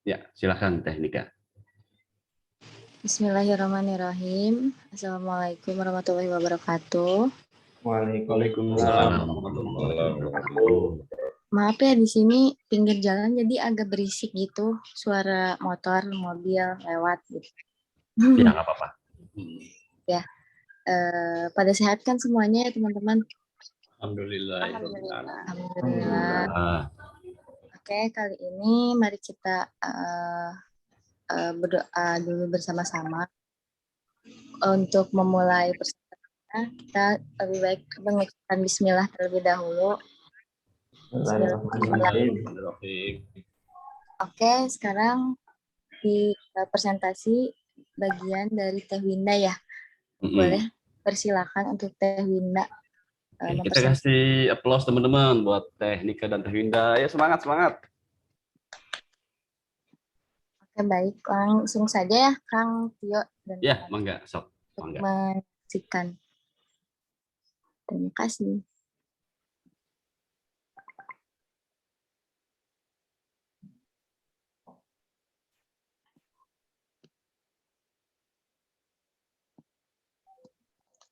Ya, silakan Teh Nika. Bismillahirrahmanirrahim. Assalamualaikum warahmatullahi wabarakatuh. Waalaikumsalam warahmatullahi wabarakatuh. Maaf ya, di sini pinggir jalan jadi agak berisik gitu, suara motor, mobil lewat gitu. Ya, nggak apa-apa. Ya, pada sehat kan semuanya ya teman-teman? Alhamdulillah. Alhamdulillah. Oke, kali ini mari kita berdoa dulu bersama-sama. Untuk memulai persiapannya, kita lebih baik mengucapkan bismillah terlebih dahulu. Bismillahirrahmanirrahim. Oke, sekarang di presentasi bagian dari Teh Winda ya. Boleh persilakan untuk Teh Winda. Kita kasih aplaus teman-teman buat Teh Nika dan Teh Winda. Ya, semangat. Oke, baik. Langsung saja ya, Kang Tio dan ya, mangga, sok. Mangga. Menyaksikan. Terima kasih.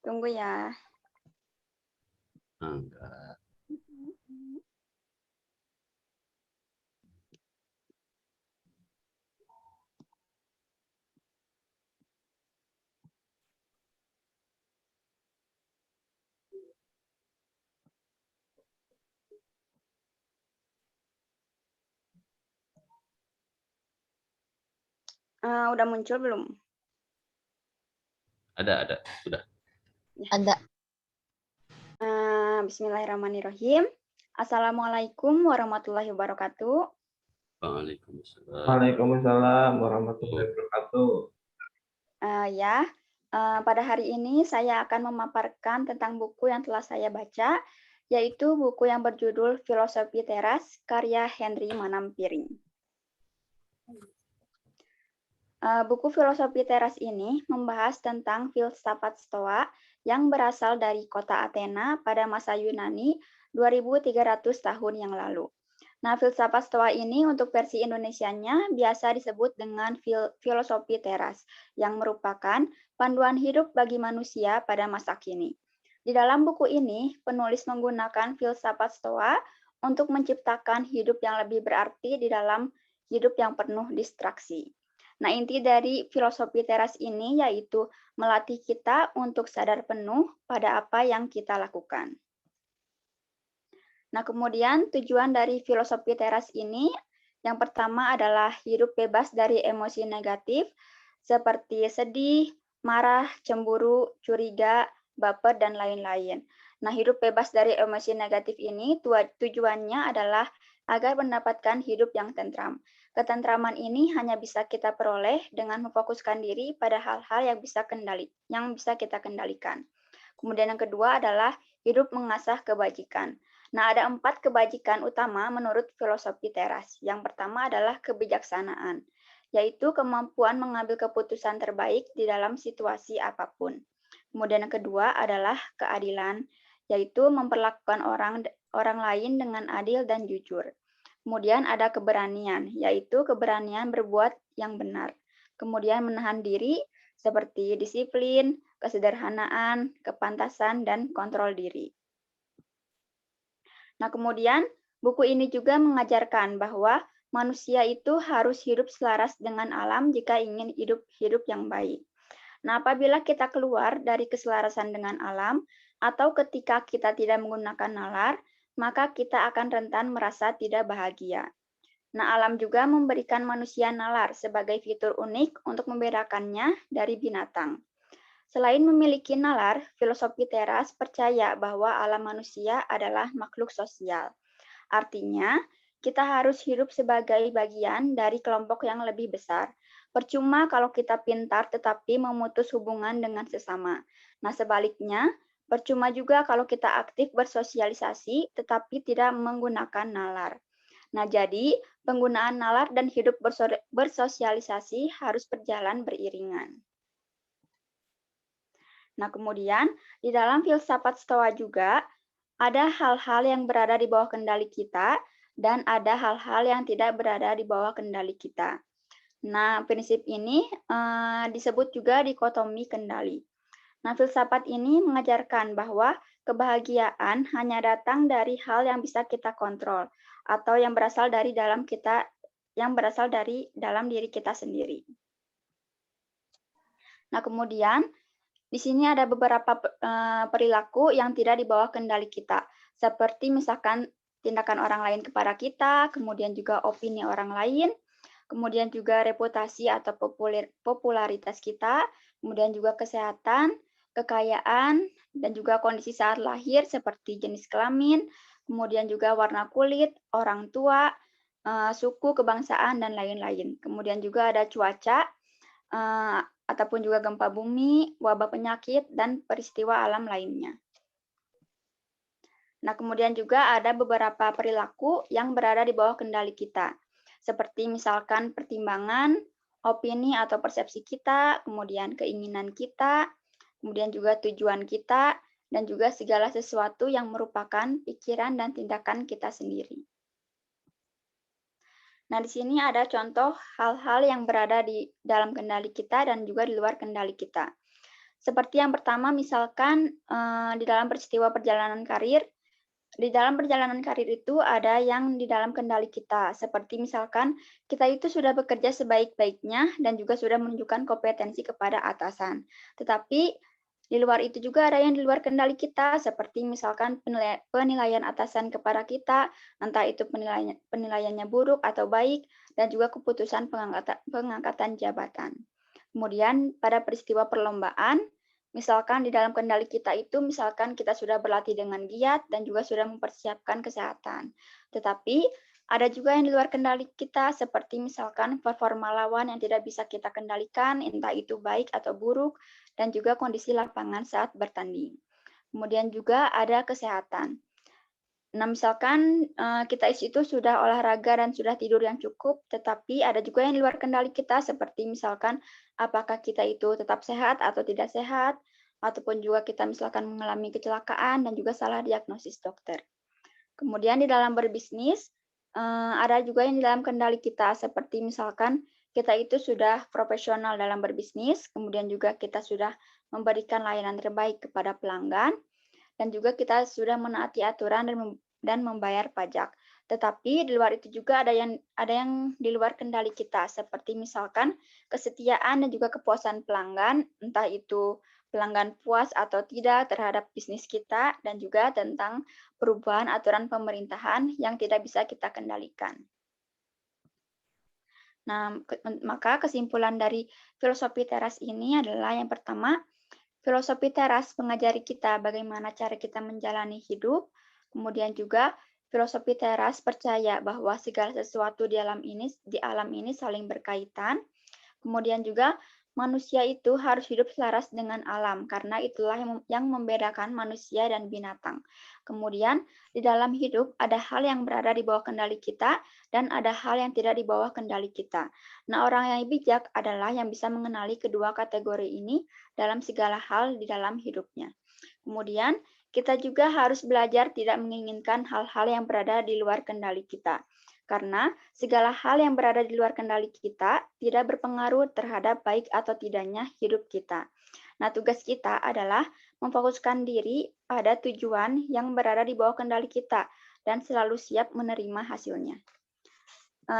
Tunggu ya. Mangga. Udah muncul belum? Ada, sudah. Ada. Bismillahirrahmanirrahim. Assalamualaikum warahmatullahi wabarakatuh. Waalaikumsalam warahmatullahi wabarakatuh. Pada hari ini saya akan memaparkan tentang buku yang telah saya baca, yaitu buku yang berjudul Filosofi Teras, karya Henry Manampiring. Buku Filosofi Teras ini membahas tentang filsafat Stoa yang berasal dari kota Athena pada masa Yunani 2300 tahun yang lalu. Nah, filsafat Stoa ini untuk versi Indonesianya biasa disebut dengan filosofi teras, yang merupakan panduan hidup bagi manusia pada masa kini. Di dalam buku ini, penulis menggunakan filsafat Stoa untuk menciptakan hidup yang lebih berarti di dalam hidup yang penuh distraksi. Nah, inti dari filosofi teras ini yaitu melatih kita untuk sadar penuh pada apa yang kita lakukan. Nah, kemudian tujuan dari filosofi teras ini yang pertama adalah hidup bebas dari emosi negatif seperti sedih, marah, cemburu, curiga, baper, dan lain-lain. Nah, hidup bebas dari emosi negatif ini tujuannya adalah agar mendapatkan hidup yang tentram. Ketentraman ini hanya bisa kita peroleh dengan memfokuskan diri pada hal-hal yang bisa kita kendalikan. Kemudian yang kedua adalah hidup mengasah kebajikan. Nah, ada 4 kebajikan utama menurut filosofi teras. Yang pertama adalah kebijaksanaan, yaitu kemampuan mengambil keputusan terbaik di dalam situasi apapun. Kemudian yang kedua adalah keadilan, yaitu memperlakukan orang lain dengan adil dan jujur. Kemudian ada keberanian, yaitu keberanian berbuat yang benar. Kemudian menahan diri seperti disiplin, kesederhanaan, kepantasan, dan kontrol diri. Nah, kemudian buku ini juga mengajarkan bahwa manusia itu harus hidup selaras dengan alam jika ingin hidup yang baik. Nah, apabila kita keluar dari keselarasan dengan alam, atau ketika kita tidak menggunakan nalar, maka kita akan rentan merasa tidak bahagia. Nah, alam juga memberikan manusia nalar sebagai fitur unik untuk membedakannya dari binatang. Selain memiliki nalar, filosofi teras percaya bahwa alam manusia adalah makhluk sosial. Artinya, kita harus hidup sebagai bagian dari kelompok yang lebih besar. Percuma kalau kita pintar tetapi memutus hubungan dengan sesama. Nah, sebaliknya, percuma juga kalau kita aktif bersosialisasi tetapi tidak menggunakan nalar. Nah, jadi penggunaan nalar dan hidup bersosialisasi harus berjalan beriringan. Nah, kemudian di dalam filsafat Stoa juga ada hal-hal yang berada di bawah kendali kita, dan ada hal-hal yang tidak berada di bawah kendali kita. Nah, prinsip ini disebut juga dikotomi kendali. Nah, filsafat ini mengajarkan bahwa kebahagiaan hanya datang dari hal yang bisa kita kontrol atau yang berasal dari dalam diri kita sendiri. Nah, kemudian di sini ada beberapa perilaku yang tidak di bawah kendali kita, seperti misalkan tindakan orang lain kepada kita, kemudian juga opini orang lain, kemudian juga reputasi atau popularitas kita, kemudian juga kesehatan, kekayaan, dan juga kondisi saat lahir seperti jenis kelamin, kemudian juga warna kulit, orang tua, suku, kebangsaan, dan lain-lain. Kemudian juga ada cuaca, ataupun juga gempa bumi, wabah penyakit, dan peristiwa alam lainnya. Nah, kemudian juga ada beberapa perilaku yang berada di bawah kendali kita, seperti misalkan pertimbangan, opini atau persepsi kita, kemudian keinginan kita, kemudian juga tujuan kita, dan juga segala sesuatu yang merupakan pikiran dan tindakan kita sendiri. Nah, di sini ada contoh hal-hal yang berada di dalam kendali kita dan juga di luar kendali kita. Seperti yang pertama, misalkan di dalam peristiwa perjalanan karir, di dalam perjalanan karir itu ada yang di dalam kendali kita, seperti misalkan kita itu sudah bekerja sebaik-baiknya dan juga sudah menunjukkan kompetensi kepada atasan. Tetapi di luar itu juga ada yang di luar kendali kita, seperti misalkan penilaian atasan kepada kita, entah itu penilaiannya buruk atau baik, dan juga keputusan pengangkatan jabatan. Kemudian pada peristiwa perlombaan, misalkan di dalam kendali kita itu, misalkan kita sudah berlatih dengan giat dan juga sudah mempersiapkan kesehatan. Tetapi ada juga yang di luar kendali kita, seperti misalkan performa lawan yang tidak bisa kita kendalikan, entah itu baik atau buruk, dan juga kondisi lapangan saat bertanding. Kemudian juga ada kesehatan. Nah, misalkan kita itu sudah olahraga dan sudah tidur yang cukup, tetapi ada juga yang di luar kendali kita, seperti misalkan apakah kita itu tetap sehat atau tidak sehat, ataupun juga kita misalkan mengalami kecelakaan dan juga salah diagnosis dokter. Kemudian di dalam berbisnis, ada juga yang di dalam kendali kita, seperti misalkan kita itu sudah profesional dalam berbisnis, kemudian juga kita sudah memberikan layanan terbaik kepada pelanggan, dan juga kita sudah menaati aturan dan membayar pajak. Tetapi di luar itu juga ada yang di luar kendali kita, seperti misalkan kesetiaan dan juga kepuasan pelanggan, entah itu pelanggan puas atau tidak terhadap bisnis kita, dan juga tentang perubahan aturan pemerintahan yang tidak bisa kita kendalikan. Nah, maka kesimpulan dari filosofi teras ini adalah yang pertama, filosofi teras mengajari kita bagaimana cara kita menjalani hidup, kemudian juga filosofi teras percaya bahwa segala sesuatu di alam ini saling berkaitan, kemudian juga manusia itu harus hidup selaras dengan alam, karena itulah yang membedakan manusia dan binatang. Kemudian, di dalam hidup ada hal yang berada di bawah kendali kita, dan ada hal yang tidak di bawah kendali kita. Nah, orang yang bijak adalah yang bisa mengenali kedua kategori ini dalam segala hal di dalam hidupnya. Kemudian, kita juga harus belajar tidak menginginkan hal-hal yang berada di luar kendali kita. Karena segala hal yang berada di luar kendali kita tidak berpengaruh terhadap baik atau tidaknya hidup kita. Nah, tugas kita adalah memfokuskan diri pada tujuan yang berada di bawah kendali kita dan selalu siap menerima hasilnya.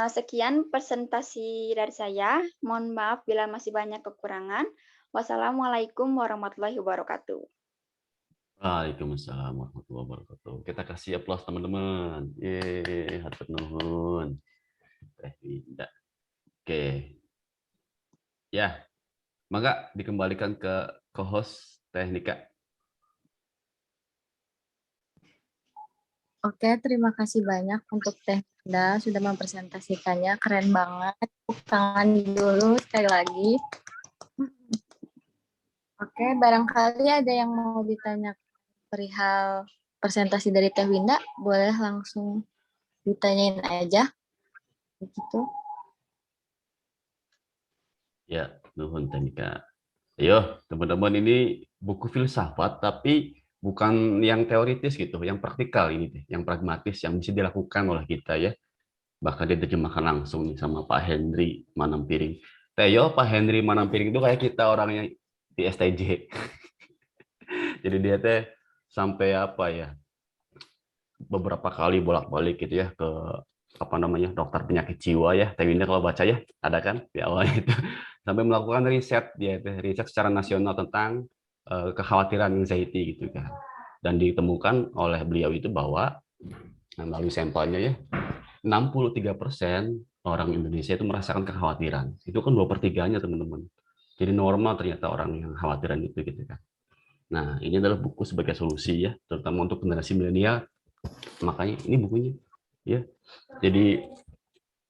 Sekian presentasi dari saya. Mohon maaf bila masih banyak kekurangan. Wassalamualaikum warahmatullahi wabarakatuh. Waalaikumsalam warahmatullahi wabarakatuh. Kita kasih aplaus teman-teman. Yeay, hatur nuhun. Tidak. Oke. Ya, maka dikembalikan ke co-host Teknika. Oke, terima kasih banyak untuk Teh Linda sudah mempresentasikannya. Keren banget. Tepuk tangan dulu sekali lagi. Oke, barangkali ada yang mau ditanya perihal presentasi dari Teh Winda, boleh langsung ditanyain aja. Begitu. Ya, nuhun Teknika. Ayo, teman-teman, ini buku filsafat, tapi bukan yang teoritis gitu, yang praktikal ini deh, yang pragmatis yang bisa dilakukan oleh kita ya. Bahkan diterjemahkan langsung nih sama Pak Henry Manampiring. Teo, Pak Henry Manampiring itu kayak kita orangnya di STJ. Jadi dia teh sampai apa ya, beberapa kali bolak-balik gitu ya ke apa namanya dokter penyakit jiwa ya, Tewinda kalau baca ya ada kan di awalnya itu sampai melakukan riset dia itu riset secara nasional tentang kekhawatiran anxiety gitu kan, dan ditemukan oleh beliau itu bahwa melalui sampelnya ya 63% orang Indonesia itu merasakan kekhawatiran. Itu kan 2/3-nya teman-teman. Jadi normal ternyata orang yang khawatiran itu gitu kan. Nah, ini adalah buku sebagai solusi ya, terutama untuk generasi milenial. Makanya ini bukunya ya. Jadi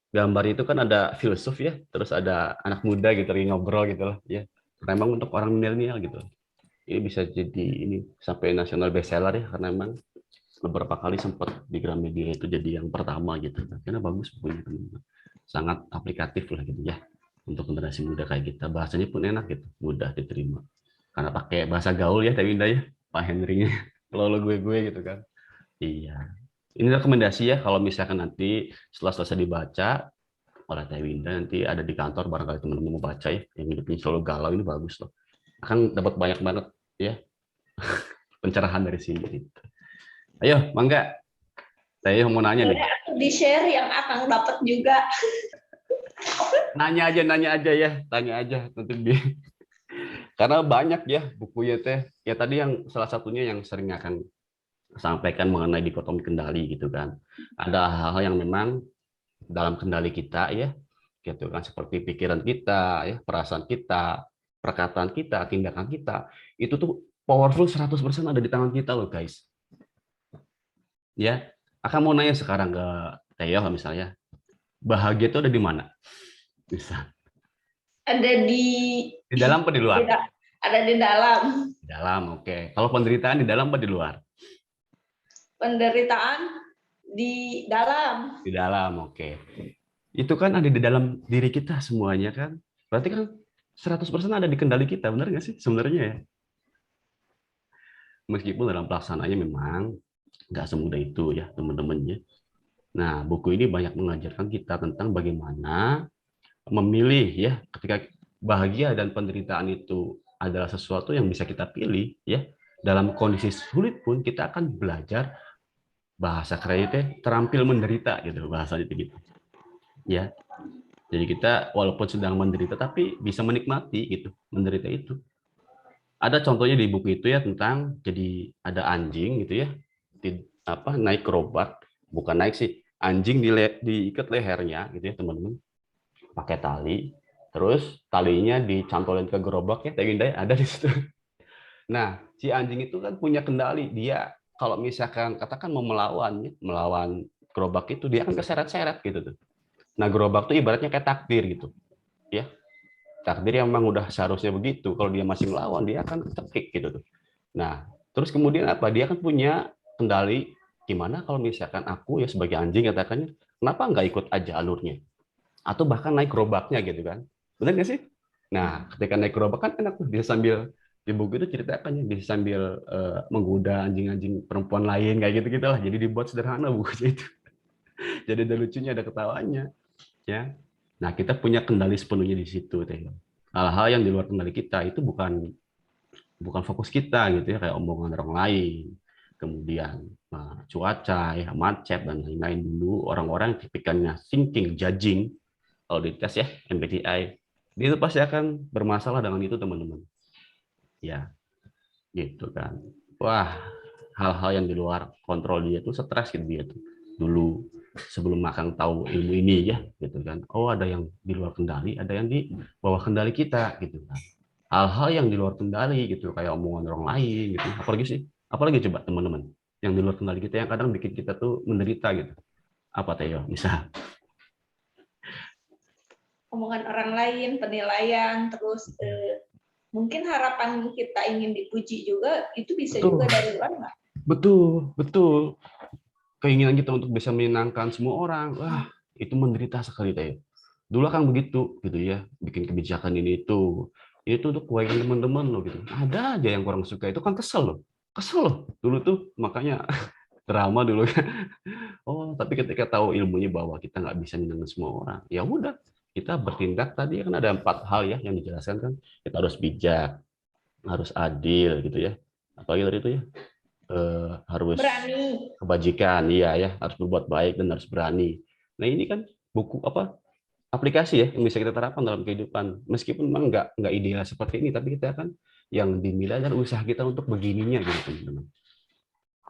gambar itu kan ada filsuf ya, terus ada anak muda gitu lagi ngobrol gitu loh ya. Memang untuk orang milenial gitu. Ini bisa jadi ini sampai nasional bestseller ya, karena memang beberapa kali sempat di Gramedia itu jadi yang pertama gitu. Karena bagus bukunya teman-teman. Sangat aplikatif lah gitu ya untuk generasi muda kayak kita. Bahasanya pun enak gitu, mudah diterima. Karena pakai bahasa gaul ya, Teh Winda ya, Pak Henry-nya. Kalau gue gitu kan. Iya. Ini rekomendasi ya kalau misalkan nanti setelah selesai dibaca oleh Teh Winda, nanti ada di kantor barangkali teman-teman mau baca ya, yang hidupnya selalu galau, ini bagus loh. Akan dapat banyak banget ya pencerahan dari sini gitu. Ayo, Mangga. Saya mau nanya nih. Di share yang akan dapat juga. Nanya aja ya, tanya aja nanti dia. Karena banyak ya bukunya teh. Ya tadi yang salah satunya yang sering akan sampaikan mengenai dikotomi kendali gitu kan. Ada hal-hal yang memang dalam kendali kita ya, gitu kan, seperti pikiran kita ya, perasaan kita, perkataan kita, tindakan kita. Itu tuh powerful 100% ada di tangan kita loh, guys. Ya, akan mau nanya sekarang ke Teo misalnya, bahagia itu ada di mana? Bisa. Ada Di dalam apa di luar? Ada di dalam. Di dalam, oke. Kalau penderitaan di dalam apa di luar? Penderitaan di dalam. Di dalam, oke. Itu kan ada di dalam diri kita semuanya kan? Berarti kan 100% ada di kendali kita, benar nggak sih sebenarnya ya? Meskipun dalam pelaksanaannya memang nggak semudah itu ya teman-temannya. Nah, buku ini banyak mengajarkan kita tentang bagaimana memilih ya, ketika bahagia dan penderitaan itu adalah sesuatu yang bisa kita pilih ya. Dalam kondisi sulit pun kita akan belajar, bahasa kerennya teh terampil menderita gitu, bahasanya gitu. Ya. Jadi kita walaupun sedang menderita tapi bisa menikmati gitu, menderita itu. Ada contohnya di buku itu ya tentang, jadi ada anjing gitu ya, naik gerobak, bukan naik sih, anjing diikat lehernya gitu ya teman-teman, pakai tali, terus talinya dicantolin ke gerobak ya, ada di situ. Nah, si anjing itu kan punya kendali, dia kalau misalkan katakan mau melawan gerobak itu, dia akan keseret-seret gitu tuh. Nah, gerobak itu ibaratnya kayak takdir gitu, ya. Takdir yang memang udah seharusnya begitu. Kalau dia masih melawan, dia akan terkik gitu tuh. Nah, terus kemudian apa? Dia kan punya kendali, gimana kalau misalkan aku ya sebagai anjing katakannya, kenapa nggak ikut aja alurnya? Atau bahkan naik gerobaknya gitu kan. Benar nggak sih? Nah, ketika naik gerobak kan enak tuh, bisa sambil, di buku itu ceritakan ya, bisa sambil menggoda anjing-anjing perempuan lain kayak gitu-gitu lah. Jadi dibuat sederhana bukunya itu. Jadi ada lucunya, ada ketawanya. Ya. Nah, kita punya kendali sepenuhnya di situ, Teh. Hal-hal yang di luar kendali kita itu bukan fokus kita gitu ya, kayak omongan orang lain, kemudian cuaca, ya, macet dan lain-lain. Dulu orang-orang tipikalnya thinking, judging, kalau di tes ya MBTI, dia itu pasti akan bermasalah dengan itu teman-teman. Ya, gitu kan. Wah, hal-hal yang di luar kontrol dia tuh stres gitu dia tuh. Dulu sebelum Akang tahu ilmu ini ya gitu kan, oh ada yang di luar kendali, ada yang di bawah kendali kita gitu kan. Hal-hal yang di luar kendali gitu, kayak omongan orang lain gitu, apalagi coba teman-teman yang di luar kendali kita yang kadang bikin kita tuh menderita gitu. Apa Teo misal? Omongan orang lain, penilaian, terus mungkin harapan kita ingin dipuji juga, itu bisa juga dari luar nggak? Betul. Keinginan kita untuk bisa menyenangkan semua orang, wah itu menderita sekali Teh. Dulu kan begitu gitu ya, bikin kebijakan ini itu untuk kebaikan teman-teman loh gitu. Ada aja yang kurang suka, itu kan kesel loh. Kesel loh dulu tuh, makanya drama dulu. Oh, tapi ketika tahu ilmunya bahwa kita nggak bisa menyenangkan semua orang, ya udah kita bertindak. Tadi kan ada 4 hal ya yang dijelaskan kan. Kita harus bijak, harus adil gitu ya. Apalagi tadi itu ya, harus Berani. kebajikan, iya ya, harus berbuat baik dan harus berani. Nah ini kan buku apa, aplikasi ya yang bisa kita terapkan dalam kehidupan. Meskipun memang nggak ideal seperti ini, tapi kita kan yang dinilai adalah usaha kita untuk begininya gitu teman-teman.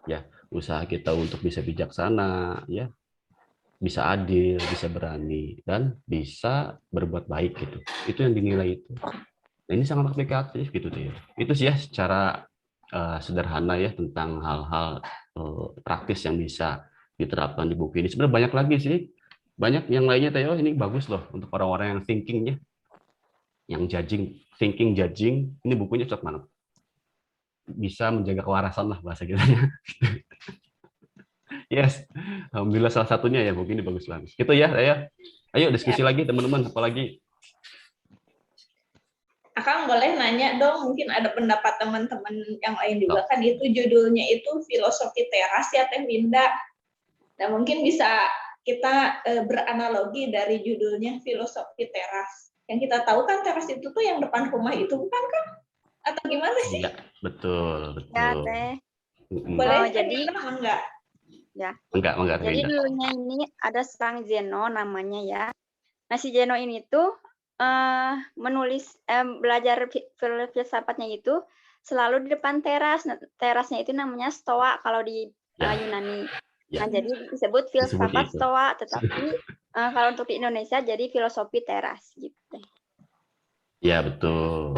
Ya, usaha kita untuk bisa bijaksana, ya, bisa adil, bisa berani, dan bisa berbuat baik gitu. Itu yang dinilai itu. Nah, ini sangat aplikatif gitu tuh ya. Itu sih ya secara sederhana ya tentang hal-hal praktis yang bisa diterapkan di buku ini. Sebenarnya banyak lagi sih. Banyak yang lainnya Teo, ini bagus loh untuk orang-orang yang thinking ya. Yang thinking judging, ini bukunya cocok banget. Bisa menjaga kewarasan lah bahasa kita. Yes, alhamdulillah salah satunya ya buku ini bagus banget. Gitu ya, Teo. Ayo diskusi lagi teman-teman, apalagi. Akang boleh nanya dong, mungkin ada pendapat teman-teman yang lain juga kan, itu judulnya itu Filosofi Teras ya Teh Winda. Nah mungkin bisa kita beranalogi dari judulnya Filosofi Teras. Yang kita tahu kan teras itu tuh yang depan rumah itu, bukan kan? Atau gimana sih? Iya, betul. Ya, Teh. Boleh jadi enggak? Ya. Enggak. Jadi dulunya ini ada seorang Zeno namanya ya. Nah si Zeno ini tuh menulis belajar filsafatnya itu selalu di depan teras. Nah, terasnya itu namanya stoa kalau di Yunani. Ya. Nah jadi disebut filsafat stoa, tetapi kalau untuk di Indonesia jadi filosofi teras gitu. Ya betul.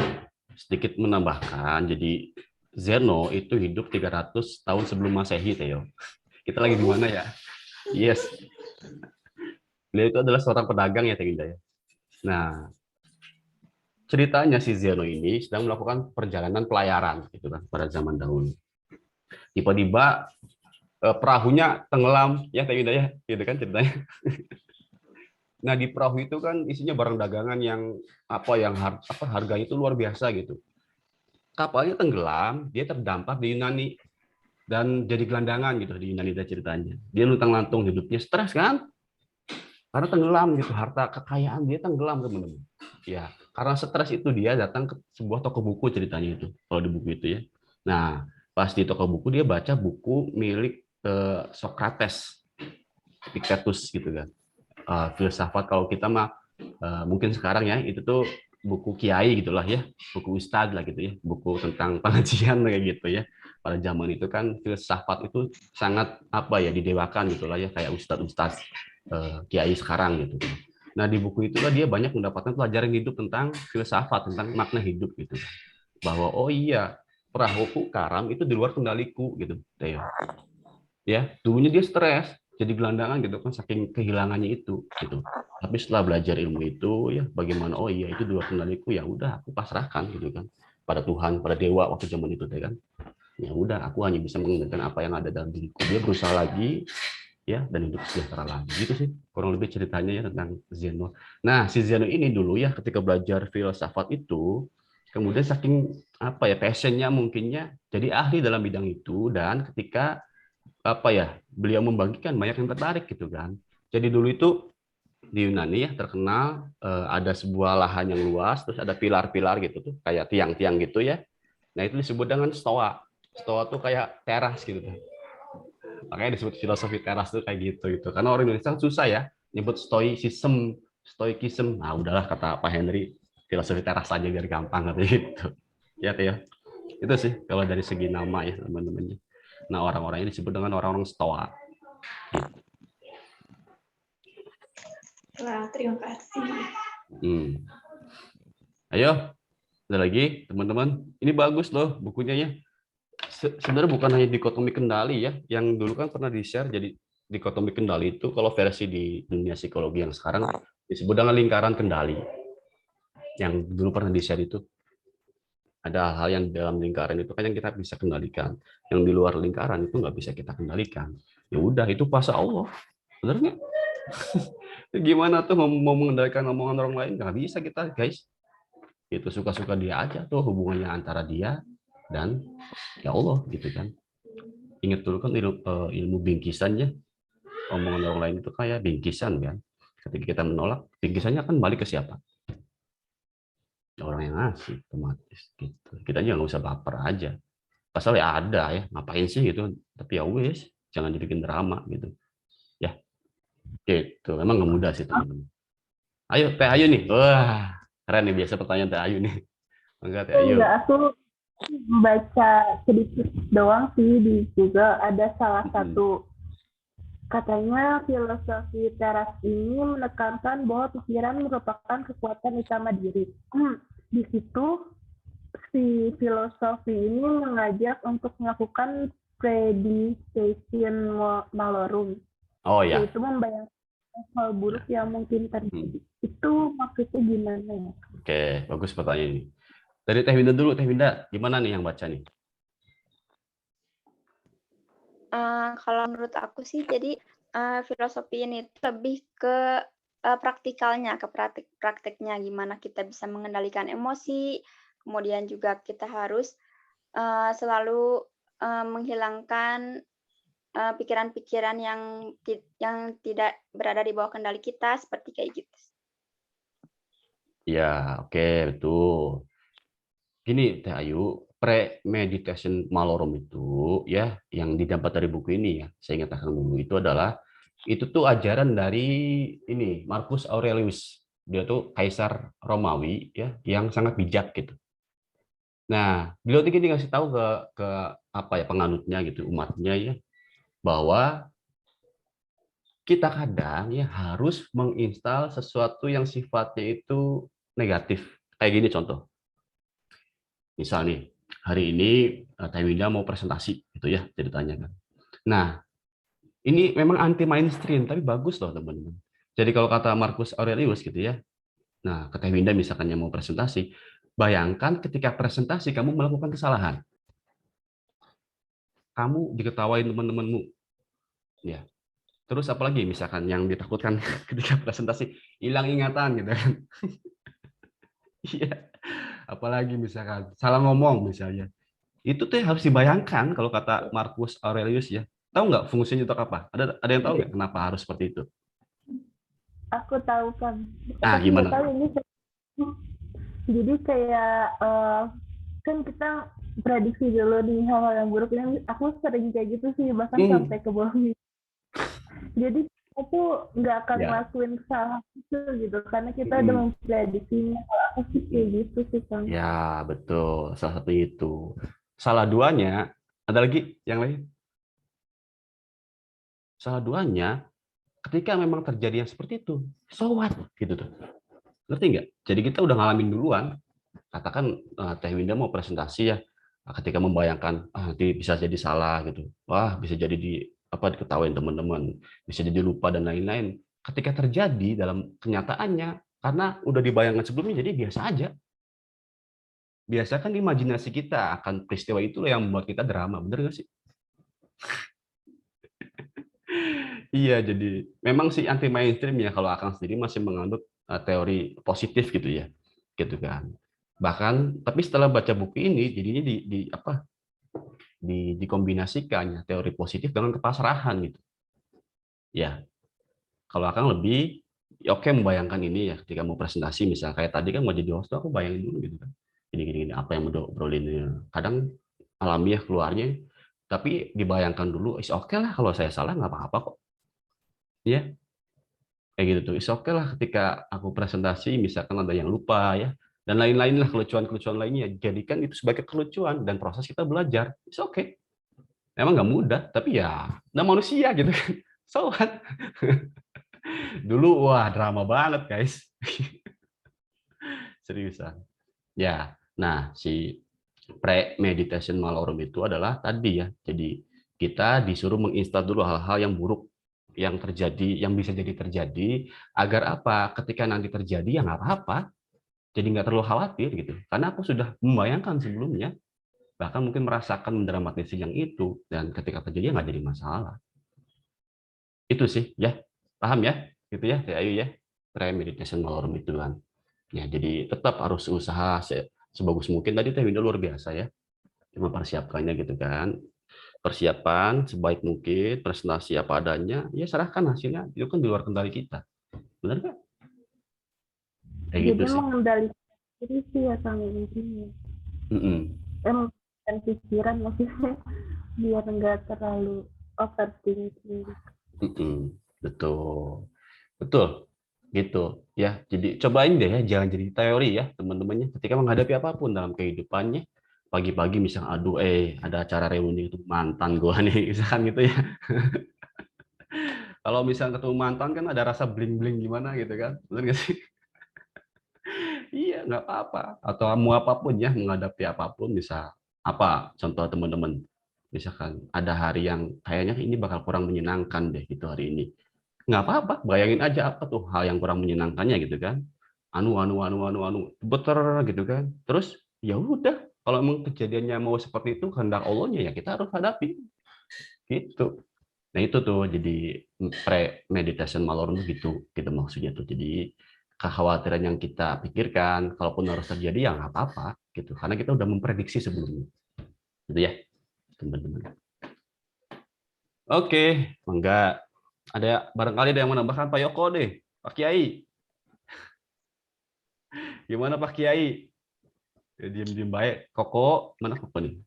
Sedikit menambahkan, jadi Zeno itu hidup 300 tahun sebelum Masehi, Teo. Kita lagi di mana ya? Yes. Beliau itu adalah seorang pedagang ya, Teh Winda ya. Nah, ceritanya si Zeno ini sedang melakukan perjalanan pelayaran gitu kan pada zaman dahulu. Tiba-tiba perahunya tenggelam ya, Teh Winda ya, gitu kan ceritanya. Nah, di perahu itu kan isinya barang dagangan yang harganya itu luar biasa gitu. Kapalnya tenggelam, dia terdampar di Yunani dan jadi gelandangan gitu di Yunani ceritanya. Dia luntang-lantung hidupnya, stres kan? Karena tenggelam gitu, harta kekayaan dia tenggelam teman-teman. Ya, karena stres itu dia datang ke sebuah toko buku ceritanya itu, kalau di buku itu ya. Nah, pas di toko buku dia baca buku milik Socrates, Epictetus gitu kan. Filsafat kalau kita mah mungkin sekarang ya itu tuh buku kiai gitulah ya, buku ustadz lah gitu ya, buku tentang pengajian kayak gitu ya. Pada zaman itu kan filsafat itu sangat didewakan gitulah ya, kayak ustadz kiai sekarang gitu. Nah di buku itulah dia banyak mendapatkan pelajaran hidup tentang filsafat, tentang makna hidup gitu. Bahwa oh iya, perahuku karam itu di luar kendaliku gitu, Teo. Ya, dulunya dia stres, jadi gelandangan gitu kan saking kehilangannya itu gitu. Tapi setelah belajar ilmu itu ya bagaimana oh iya itu di luar kendaliku, ya udah aku pasrahkan gitu kan pada Tuhan, pada dewa waktu zaman itu kan. Ya udah aku hanya bisa mengendalikan apa yang ada dalam diriku. Dia berusaha lagi ya dan hidup sejahtera lagi gitu sih kurang lebih ceritanya ya tentang Zeno. Nah si Zeno ini dulu ya ketika belajar filsafat itu kemudian saking passionnya mungkinnya jadi ahli dalam bidang itu, dan ketika beliau membagikan banyak yang tertarik gitu kan. Jadi dulu itu di Yunani ya terkenal ada sebuah lahan yang luas, terus ada pilar-pilar gitu tuh kayak tiang-tiang gitu ya. Nah itu disebut dengan stoa. Stoa tuh kayak teras gitu tuh. Makanya disebut filosofi teras tuh kayak gitu. Karena orang Indonesia susah ya nyebut stoikism. Nah udahlah kata Pak Henry, filosofi teras aja biar gampang gitu. Ya Teo. Itu sih kalau dari segi nama ya teman-temannya. Nah orang-orang ini disebut dengan orang-orang stoa. Wah, terima kasih. Ayo, ada lagi teman-teman. Ini bagus loh bukunya ya. Sebenarnya bukan hanya dikotomi kendali ya, yang dulu kan pernah di-share. Jadi dikotomi kendali itu kalau versi di dunia psikologi yang sekarang disebut dengan lingkaran kendali. Yang dulu pernah di-share itu ada hal yang dalam lingkaran itu kan yang kita bisa kendalikan, yang di luar lingkaran itu nggak bisa kita kendalikan. Ya udah itu kuasa Allah, benar nggak? Gimana tuh mau mengendalikan omongan orang lain? Nggak bisa kita guys. Itu suka-suka dia aja tuh hubungannya antara dia dan ya Allah gitu kan. Ingat dulu kan ilmu bingkisannya, omongan orang lain itu kayak bingkisan kan. Ketika kita menolak, bingkisannya akan balik ke siapa? Orang yang ngasih, otomatis gitu. Kita aja nggak usah baper aja. Pasal ya ada ya, ngapain sih gitu. Tapi ya wes, jangan dibikin drama gitu. Ya, gitu. Memang nggak mudah sih teman-teman. Ayo, Teh Ayu nih. Wah, keren nih biasa pertanyaan Teh Ayu nih. Enggak, Teh Ayu. Enggak, aku baca sedikit doang sih di Google. Ada salah satu, katanya filosofi teras ini menekankan bahwa pikiran merupakan kekuatan utama diri. Di situ si filosofi ini mengajak untuk melakukan predication malorum, Oh ya. yaitu membayangkan hal buruk yang mungkin terjadi. Itu maksudnya gimana ya? Oke, bagus pertanyaan ini. Dari Teh Winda dulu, Teh Winda, gimana nih yang baca nih? Kalau menurut aku sih, jadi filosofi ini lebih ke praktikalnya, ke praktiknya gimana kita bisa mengendalikan emosi, kemudian juga kita harus selalu menghilangkan pikiran-pikiran yang tidak berada di bawah kendali kita, seperti kayak gitu. Ya, oke, betul. Gini, Teh Ayu, premeditation malorum itu ya yang didapat dari buku ini ya, saya ingat dulu itu adalah itu tuh ajaran dari ini Marcus Aurelius. Dia tuh kaisar Romawi ya yang sangat bijak gitu. Nah, beliau tuh gini ngasih tahu ke apa ya penganutnya gitu, umatnya ya, bahwa kita kadang ya harus menginstal sesuatu yang sifatnya itu negatif. Kayak gini contoh. Misal nih, hari ini Teh Winda mau presentasi gitu ya ceritanya kan. Nah, ini memang anti mainstream tapi bagus loh teman-teman. Jadi kalau kata Marcus Aurelius gitu ya. Nah, ke Teh Winda misalkan yang mau presentasi, bayangkan ketika presentasi kamu melakukan kesalahan. Kamu diketawain teman-temanmu. Ya. Terus apalagi misalkan yang ditakutkan ketika presentasi hilang ingatan gitu kan. Iya. Apalagi misalkan salah ngomong misalnya. Itu tuh harus dibayangkan kalau kata Marcus Aurelius ya. Tahu nggak fungsinya untuk apa? Ada yang tahu nggak kenapa harus seperti itu? Aku tahu kan. Ah, Tapi gimana? nggak tahu ini. Jadi kayak kan kita prediksi dulu nih hal-hal yang buruk. Yang aku sering kayak gitu sih, bahkan sampai ke bawah. Jadi aku nggak akan ngelakuin kesalahan itu gitu, karena kita udah memprediksinya. Kalau aku sih kayak gitu sih, Kang. Ya, betul. Salah satu itu. Salah duanya, ada lagi yang lain? Salah duanya, ketika memang terjadi yang seperti itu, so what? Gitu tuh. Ngerti nggak? Jadi kita udah ngalamin duluan. Katakan Teh Winda mau presentasi ya, ketika membayangkan nanti bisa jadi salah gitu. Wah, bisa jadi diketawain teman-teman, bisa jadi lupa dan lain-lain. Ketika terjadi dalam kenyataannya, karena udah dibayangkan sebelumnya, jadi biasa aja. Biasa kan imajinasi kita akan peristiwa itu yang membuat kita drama, bener nggak sih? Iya, jadi memang sih anti mainstream ya kalau Akang sendiri masih menganut teori positif gitu ya, gitu kan. Bahkan, tapi setelah baca buku ini, jadinya dikombinasikan ya teori positif dengan kepasrahan gitu. Ya, kalau Akang lebih ya oke membayangkan ini ya ketika mau presentasi misalnya kayak tadi kan mau jadi host aku bayangin dulu gitu kan. Gini apa yang mau obrolin. Kadang alamiah keluarnya, tapi dibayangkan dulu, oke lah kalau saya salah nggak apa-apa kok. Ya, kayak gitu tuh. Oke lah ketika aku presentasi misalkan ada yang lupa ya dan lain-lain lah kelucuan-kelucuan lainnya. Jadikan itu sebagai kelucuan dan proses kita belajar. Oke. Emang nggak mudah, tapi ya udah manusia gitu kan. So what? Dulu wah drama banget guys. Seriusan. Ya, nah si premeditation malorum itu adalah tadi ya. Jadi kita disuruh menginstal dulu hal-hal yang buruk yang terjadi, yang bisa jadi terjadi, agar apa? Ketika nanti terjadi ya nggak apa-apa. Jadi nggak terlalu khawatir gitu. Karena aku sudah membayangkan sebelumnya, bahkan mungkin merasakan mendramatisasi yang itu, dan ketika terjadi nggak jadi masalah. Itu sih ya, paham ya? Gitu ya, Ayu ya. Premeditation malorum itu kan. Ya, jadi tetap harus usaha sebagus mungkin. Tadi Teh Winda luar biasa ya. cuma persiapkannya gitu kan. Persiapan sebaik mungkin, presentasi apa adanya, ya serahkan hasilnya, itu kan di luar kendali kita. Benar kan? Kayak gitu Jadi sih. mengendalikan diri sih ya sama intinya. Dan pikiran maksudnya biar nggak terlalu overthinking. Betul. Betul. Gitu ya. Jadi cobain deh ya, jangan jadi teori ya teman-temannya ketika menghadapi apapun dalam kehidupannya. Pagi-pagi misalnya aduh ada acara reuni itu mantan gua nih misalkan gitu ya. Kalau misalnya ketemu mantan kan ada rasa bling-bling gimana gitu kan. Benar nggak sih? Iya, nggak apa-apa. Atau mau apapun ya, menghadapi apapun bisa apa contoh teman-teman. Misalkan ada hari yang kayaknya ini bakal kurang menyenangkan deh gitu hari ini. Nggak apa-apa, bayangin aja apa tuh hal yang kurang menyenangkannya gitu kan. Beter gitu kan. Terus ya udah, kalau emang kejadiannya mau seperti itu kehendak Allahnya ya kita harus hadapi. Gitu. Nah itu tuh jadi pre-meditation malorun gitu maksudnya tuh. Jadi kekhawatiran yang kita pikirkan, kalaupun harus terjadi ya nggak apa-apa gitu, karena kita udah memprediksi sebelumnya, gitu ya teman-teman. Oke, enggak ada barangkali ada yang menambahkan Pak Yoko deh, Pak Kiai. Gimana Pak Kiai? Ya, diem baik. Koko mana Koko nih?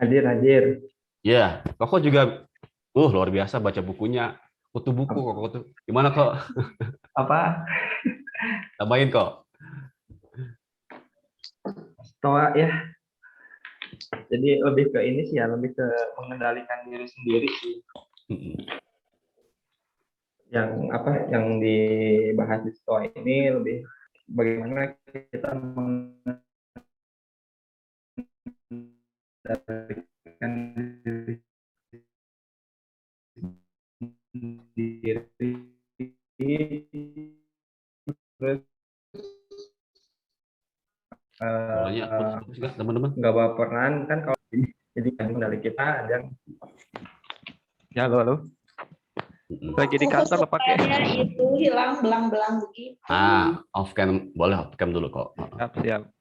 Hadir. Ya, Koko juga luar biasa baca bukunya. Kutu buku Koko tuh. Gimana kok? Apa? Tambahin kok. Stoa ya. Jadi lebih ke ini sih ya, lebih ke mengendalikan diri sendiri sih. Yang dibahas di Stoa ini lebih bagaimana kita mengendalikan diri terus teman-teman nggak baperan kan kalau ini, jadi kendali kita dan ya halo lagi di kantor pakai itu hilang belang-belang begitu. Off cam boleh, off cam dulu kok. Siap.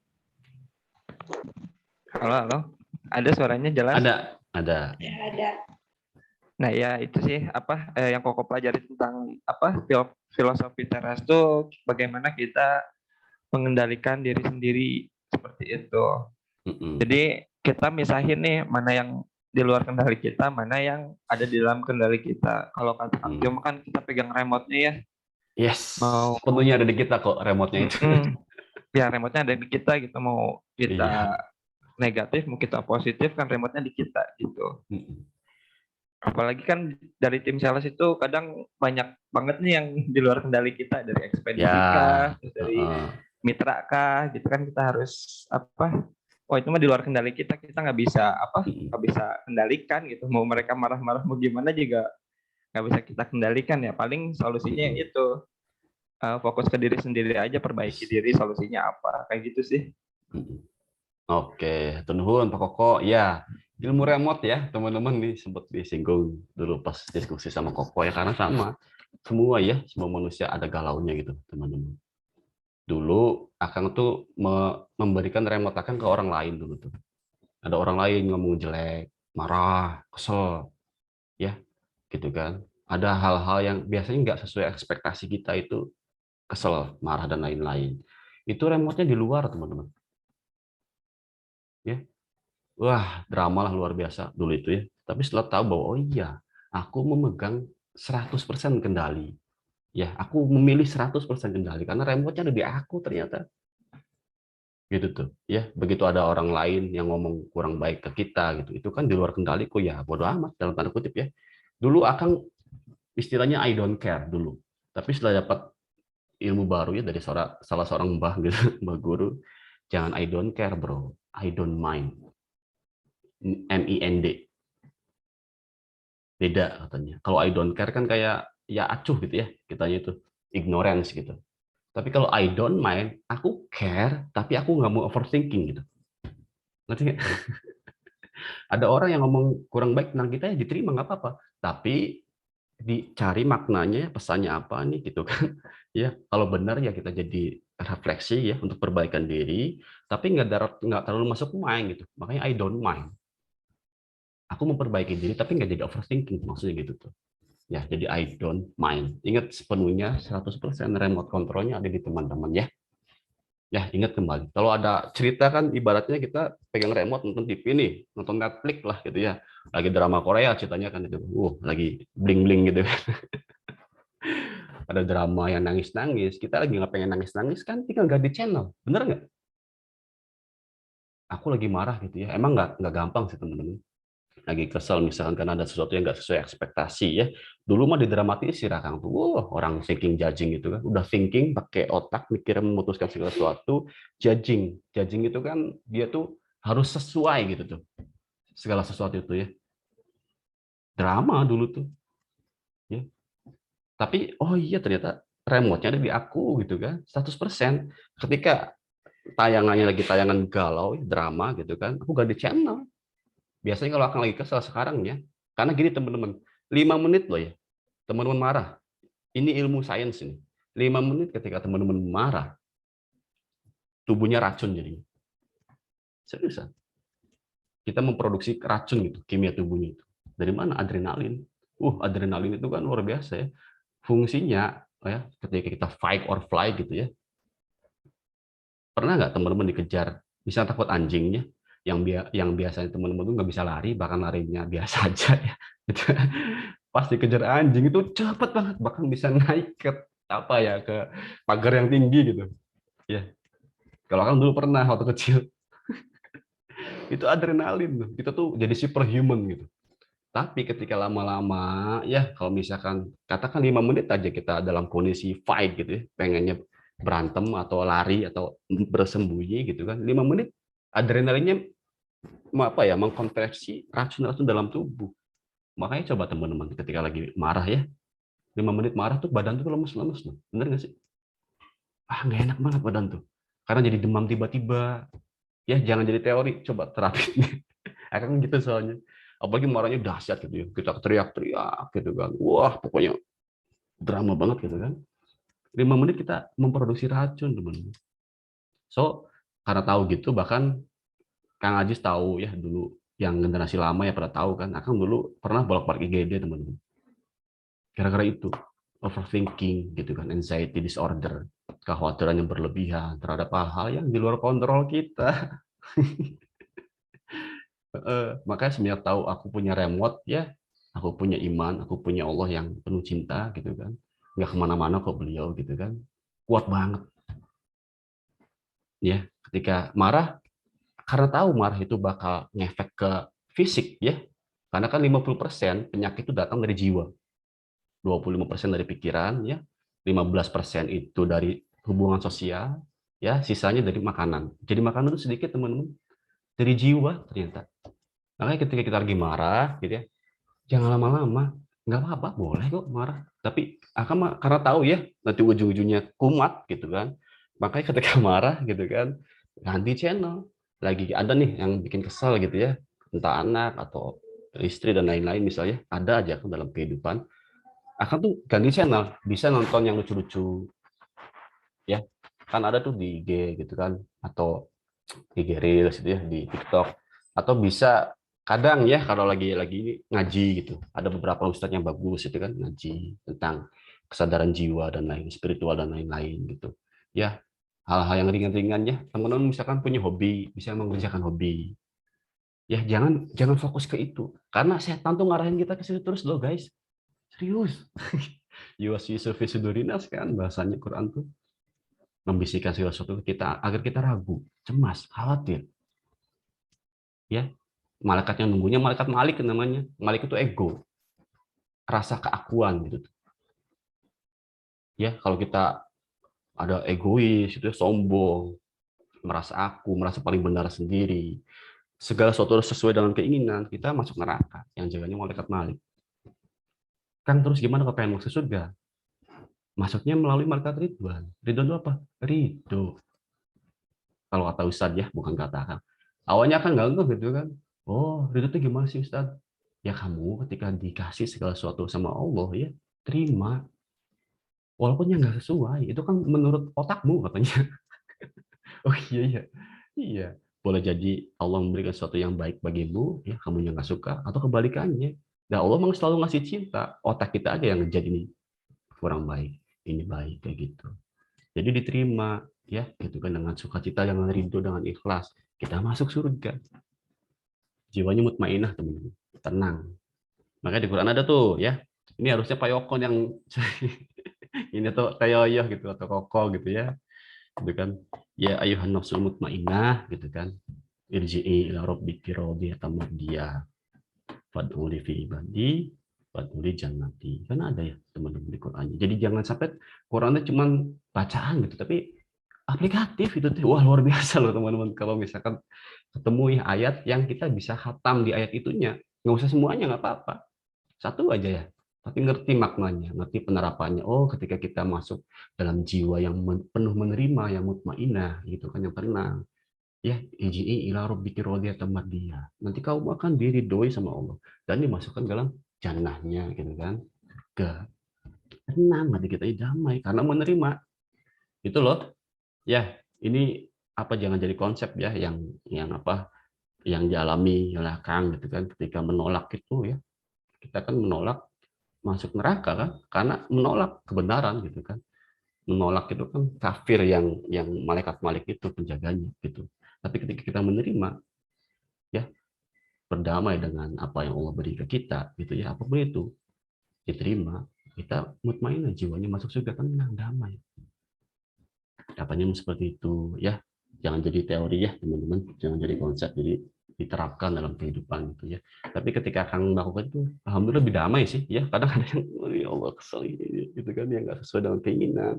Halo ada suaranya jelas? Ada. Ya, ada. Nah ya itu sih yang Koko pelajari tentang filosofi teras itu bagaimana kita mengendalikan diri sendiri seperti itu. Jadi kita misahin nih mana yang di luar kendali kita, mana yang ada di dalam kendali kita. Kalau kata Kang Jom kan kita pegang remote-nya ya. Yes. Sepenuhnya ada di kita kok remote-nya itu. Ya remote-nya ada di kita gitu, mau kita negatif mau kita positif kan remote-nya di kita gitu. Apalagi kan dari tim sales itu kadang banyak banget nih yang di luar kendali kita, dari ekspedisi kah, dari mitra kah, gitu kan kita harus itu mah di luar kendali kita nggak bisa kendalikan gitu. Mau mereka marah-marah mau gimana juga nggak bisa kita kendalikan ya. Paling solusinya itu fokus ke diri sendiri aja, perbaiki diri, solusinya apa kayak gitu sih. Oke, nuhun Pak Koko. Ya, ilmu remote ya teman-teman nih sempat disinggung dulu pas diskusi sama Koko ya, karena sama semua manusia ada galaunya gitu teman-teman. Dulu Akang tuh memberikan remote Akang ke orang lain dulu tuh. Ada orang lain ngomong jelek, marah, kesel, ya gitu kan. Ada hal-hal yang biasanya nggak sesuai ekspektasi kita itu, kesel, marah dan lain-lain. Itu remote-nya di luar teman-teman. Ya, wah drama lah luar biasa dulu itu ya. Tapi setelah tahu bahwa oh iya, aku memegang 100% kendali. Ya, aku memilih 100% kendali karena remote-nya ada di aku ternyata. Gitu tuh, ya. Begitu ada orang lain yang ngomong kurang baik ke kita gitu. Itu kan di luar kendaliku ya, bodo amat dalam tanda kutip ya. Dulu Akang istilahnya I don't care dulu. Tapi setelah dapat ilmu baru ya dari salah seorang mbah gitu, mbah guru, jangan I don't care, bro. I don't mind. M-I-N-D. Beda katanya. Kalau I don't care kan kayak ya acuh gitu ya, kitanya itu ignorance gitu. Tapi kalau I don't mind, aku care, tapi aku nggak mau overthinking gitu. Ngerti nggak? Ada orang yang ngomong kurang baik tentang kita ya diterima nggak apa-apa, tapi dicari maknanya, pesannya apa nih gitu kan? Ya kalau benar ya kita jadi refleksi ya untuk perbaikan diri, tapi nggak terlalu masuk mind gitu. Makanya I don't mind. Aku memperbaiki diri, tapi nggak jadi overthinking, maksudnya gitu tuh. Ya, jadi I don't mind. Ingat sepenuhnya 100% remote controlnya ada di teman-teman ya. Ya, ingat kembali. Kalau ada cerita kan ibaratnya kita pegang remote nonton TV nih, nonton Netflix lah gitu ya. Lagi drama Korea ceritanya kan itu. Lagi bling-bling gitu. Ada drama yang nangis-nangis. Kita lagi nggak pengen nangis-nangis kan, tinggal ganti channel. Bener nggak? Aku lagi marah gitu ya. Emang nggak gampang sih teman-teman. Lagi kesel misalkan karena ada sesuatu yang nggak sesuai ekspektasi ya. Dulu mah didramatisir Kang tuh. Orang thinking judging gitu kan. Udah thinking pakai otak mikir memutuskan segala sesuatu, judging. Judging itu kan dia tuh harus sesuai gitu tuh. Segala sesuatu itu ya. Drama dulu tuh. Ya. Tapi oh iya ternyata remote-nya ada di aku gitu kan. 100%. Ketika tayangannya lagi tayangan galau, drama gitu kan, aku ganti channel. Biasanya kalau akan lagi kesel sekarang ya, karena gini teman-teman, 5 menit loh ya, teman-teman marah. Ini ilmu sains ini. 5 menit ketika teman-teman marah, tubuhnya racun jadinya. Seriusan. Kita memproduksi racun gitu, kimia tubuhnya itu. Dari mana? Adrenalin. Adrenalin itu kan luar biasa ya. Fungsinya ya, ketika kita fight or fly gitu ya. Pernah nggak teman-teman dikejar, misalnya takut anjingnya, yang biasanya teman-teman tuh nggak bisa lari, bahkan larinya biasa aja ya. Pas dikejar anjing itu cepet banget, bahkan bisa naik ke apa ya, ke pagar yang tinggi gitu. Ya, kalau kan dulu pernah waktu kecil, itu adrenalin, kita tuh jadi superhuman gitu. Tapi ketika lama-lama ya, kalau misalkan katakan 5 menit aja kita dalam kondisi fight gitu ya, pengennya berantem atau lari atau bersembunyi gitu kan, 5 menit adrenalinnya mengkonversi racun-racun dalam tubuh. Makanya coba teman-teman ketika lagi marah ya, 5 menit marah tuh badan tuh lemes-lemes loh. Bener nggak sih? Nggak enak banget badan tuh. Karena jadi demam tiba-tiba. Ya jangan jadi teori, coba terapi. Akan gitu soalnya. Apalagi marahnya dahsyat gitu ya. Kita teriak-teriak gitu kan. Wah, pokoknya drama banget gitu kan. 5 menit kita memproduksi racun, teman-teman. So, karena tahu gitu, bahkan Kang Ajis tahu ya dulu, yang generasi lama ya pada tahu kan, Akang dulu pernah bolak-balik IGD, teman-teman. Gara-gara itu, overthinking gitu kan, anxiety disorder, kekhawatiran yang berlebihan terhadap hal-hal yang di luar kontrol kita. Makanya semenjak tahu aku punya remote ya, aku punya iman, aku punya Allah yang penuh cinta gitu kan, nggak kemana-mana kok beliau gitu kan, kuat banget ya. Ketika marah, karena tahu marah itu bakal ngefek ke fisik ya, karena kan 50% penyakit itu datang dari jiwa, 25% dari pikiran ya, 15% itu dari hubungan sosial ya, sisanya dari makanan. Jadi makanan itu sedikit teman-teman, dari jiwa ternyata. Makanya ketika kita lagi marah gitu ya, jangan lama-lama, nggak apa-apa, boleh kok marah. Tapi akan karena tahu ya nanti ujung-ujungnya kumat gitu kan. Makanya ketika marah gitu kan, ganti channel. Lagi ada nih yang bikin kesal gitu ya, entah anak atau istri dan lain-lain misalnya, ada aja kan dalam kehidupan. Akan tuh ganti channel, bisa nonton yang lucu-lucu ya. Kan ada tuh di IG gitu kan, atau IG Reels gitu ya, di TikTok, atau bisa kadang ya kalau lagi ngaji gitu, ada beberapa ustadz yang bagus itu kan ngaji tentang kesadaran jiwa dan lain spiritual dan lain-lain gitu ya, hal-hal yang ringan-ringan ya. Teman-teman misalkan punya hobi, bisa mengerjakan hobi ya, jangan jangan fokus ke itu karena setan tuh ngarahin kita ke situ terus loh guys, serius. Yuwaswisu fi sudurinas kan bahasanya Quran tuh, membisikkan segala sesuatu ke kita agar kita ragu, cemas, khawatir ya. Malaikat yang nunggunya malaikat Malik namanya. Malik itu ego, rasa keakuan gitu. Ya, kalau kita ada egois, itu sombong, merasa aku, merasa paling benar sendiri, segala sesuatu sesuai dengan keinginan, kita masuk neraka. Yang jaganya malaikat Malik. Kan terus gimana kalau pengen masuk surga? Masuknya melalui malaikat Ridwan. Ridwan itu apa? Ridho. Kalau kata Ustadz ya, bukan kata Akang. Awalnya kan nggak gitu kan. Oh, Ridho itu gimana sih Ustadz? Ya kamu ketika dikasih segala sesuatu sama Allah ya, terima. Walaupun yang nggak sesuai, itu kan menurut otakmu katanya. Oh iya, iya. Iya. boleh jadi Allah memberikan sesuatu yang baik bagimu, ya kamu yang nggak suka, atau kebalikannya. Nah, Allah memang selalu ngasih cinta. Otak kita aja yang jadi ini kurang baik, ini baik kayak gitu. Jadi diterima, ya, gitu kan dengan sukacita dengan ridho dengan ikhlas, kita masuk surga. Jiwanya mutmainah, teman-teman, tenang. Makanya di Quran ada tuh, ya. Ini harusnya Pak Yokon yang ini tuh Tayoyoh gitu atau Koko gitu ya. Gitu kan. Ya ayuhan nafsul mutmainah gitu kan. Irji'i ila rabbiki radiyatan mardiyah. Fad'uli fi ibadi fad'uli jannati. Kan ada ya teman-teman di Quran. Jadi jangan sampai Qurannya cuma bacaan gitu, tapi aplikatif itu tuh. Wah, luar biasa loh teman-teman kalau misalkan ketemu ya ayat yang kita bisa khatam di ayat itunya. Nggak usah semuanya, nggak apa-apa. Satu aja ya. Tapi ngerti maknanya, ngerti penerapannya. Oh, ketika kita masuk dalam jiwa yang penuh menerima, yang mutmainah, gitu kan, yang tenang. Ya, iji'i ila rabbiki radiyatan mardiyah. Nanti kamu akan diridhoi sama Allah dan dimasukkan dalam jannahnya, gitu kan. Tenang, hati kita damai karena menerima. Itu loh. Ya, ini apa jangan jadi konsep ya yang apa yang dialami oleh Kang gitu kan ketika menolak itu ya. Kita kan menolak masuk neraka kan karena menolak kebenaran gitu kan. Menolak itu kan kafir yang malaikat-malaikat itu penjaganya gitu. Tapi ketika kita menerima ya berdamai dengan apa yang Allah beri ke kita gitu ya, apapun itu diterima, kita mutmainah, jiwanya masuk surga, tenang, damai. Dapatnya seperti itu ya. Jangan jadi teori ya teman-teman, jangan jadi konsep, jadi diterapkan dalam kehidupan gitu ya. Tapi ketika Kang melakukan itu, alhamdulillah lebih damai sih ya. Kadang ada yang ya Allah kesel gitu kan, yang nggak sesuai dengan keinginan.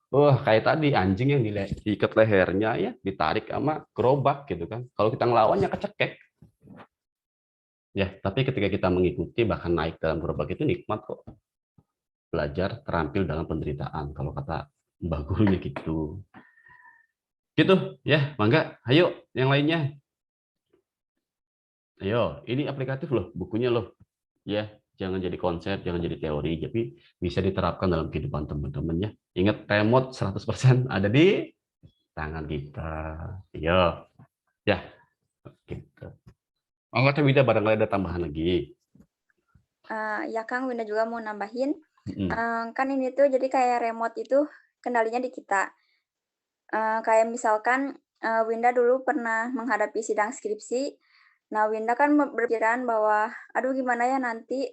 Wah, kayak tadi anjing yang diikat lehernya ya, ditarik sama gerobak gitu kan. Kalau kita ngelawannya kecekek. Ya, tapi ketika kita mengikuti bahkan naik dalam gerobak itu nikmat kok. Belajar terampil dalam penderitaan kalau kata Mbah gurunya gitu. Gitu ya, mangga. Ayo yang lainnya. Ayo, ini aplikatif loh bukunya loh. Ya, jangan jadi konsep, jangan jadi teori, tapi bisa diterapkan dalam kehidupan teman-teman ya. Ingat remote 100% ada di tangan kita. Yo. Ya, gitu. Anggota Wida barangkali ada tambahan lagi. Ya Kang, Winda juga mau nambahin. Kan ini tuh jadi kayak remote itu kendalinya di kita. Kayak misalkan Winda dulu pernah menghadapi sidang skripsi. Nah, Winda kan berpikiran bahwa, aduh gimana ya nanti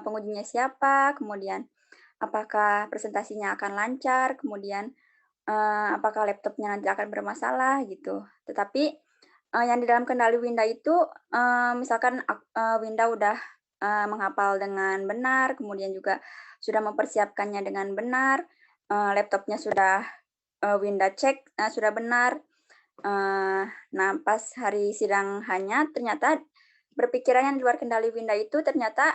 pengujinya siapa, kemudian apakah presentasinya akan lancar, kemudian apakah laptopnya nanti akan bermasalah gitu. Tetapi yang di dalam kendali Winda itu, misalkan Winda udah menghafal dengan benar, kemudian juga sudah mempersiapkannya dengan benar, laptopnya sudah Winda cek sudah benar. Nah, pas hari sidang hanya ternyata berpikiran yang di luar kendali Winda itu ternyata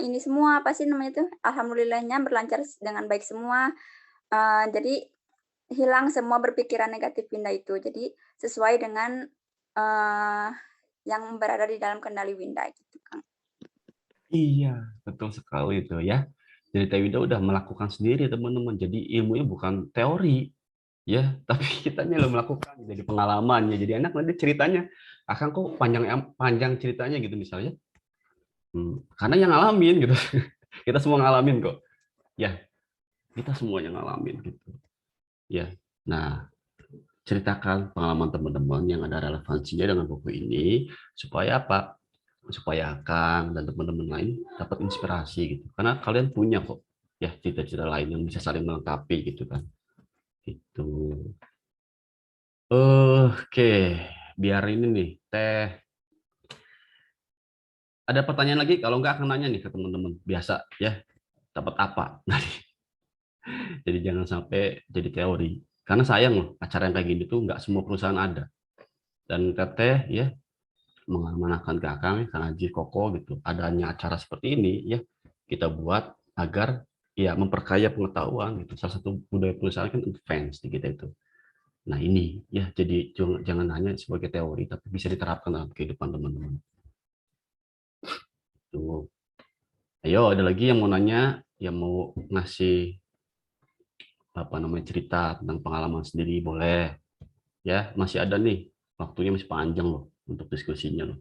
ini semua apa sih namanya itu? Alhamdulillahnya berlancar dengan baik semua. Jadi hilang semua berpikiran negatif Winda itu. Jadi sesuai dengan yang berada di dalam kendali Winda gitu, Kang. Iya, betul sekali itu ya. Jadi Teh Winda udah melakukan sendiri teman-teman. Jadi ilmunya bukan teori ya, tapi kitanya lo melakukan jadi pengalamannya. Jadi enak nanti ceritanya. Akan kok panjang ceritanya gitu misalnya. Karena yang ngalamin gitu. Kita semua ngalamin kok. Ya, kita semua yang ngalamin gitu. Ya. Nah, ceritakan pengalaman teman-teman yang ada relevansinya dengan buku ini supaya apa? Supaya Kang dan teman-teman lain dapat inspirasi gitu. Karena kalian punya kok ya cerita-cerita lain yang bisa saling melengkapi gitu kan. Itu. Oke, biar ini nih Teh. Ada pertanyaan lagi? Kalau enggak akan nanya nih ke teman-teman. Biasa ya. Dapat apa? Jadi jangan sampai jadi teori. Karena sayang loh, acara yang kayak gini tuh nggak semua perusahaan ada. Dan Teteh ya mengamanahkan ke Kang Haji Koko gitu. Adanya acara seperti ini ya kita buat agar ya memperkaya pengetahuan gitu. Salah satu budaya perusahaan kan advance di kita itu. Nah ini ya jadi jangan hanya sebagai teori tapi bisa diterapkan dalam kehidupan teman-teman. Tuh. Ayo ada lagi yang mau nanya, yang mau ngasih apa namanya cerita tentang pengalaman sendiri boleh. Ya, masih ada nih Waktunya masih panjang loh untuk diskusinya loh.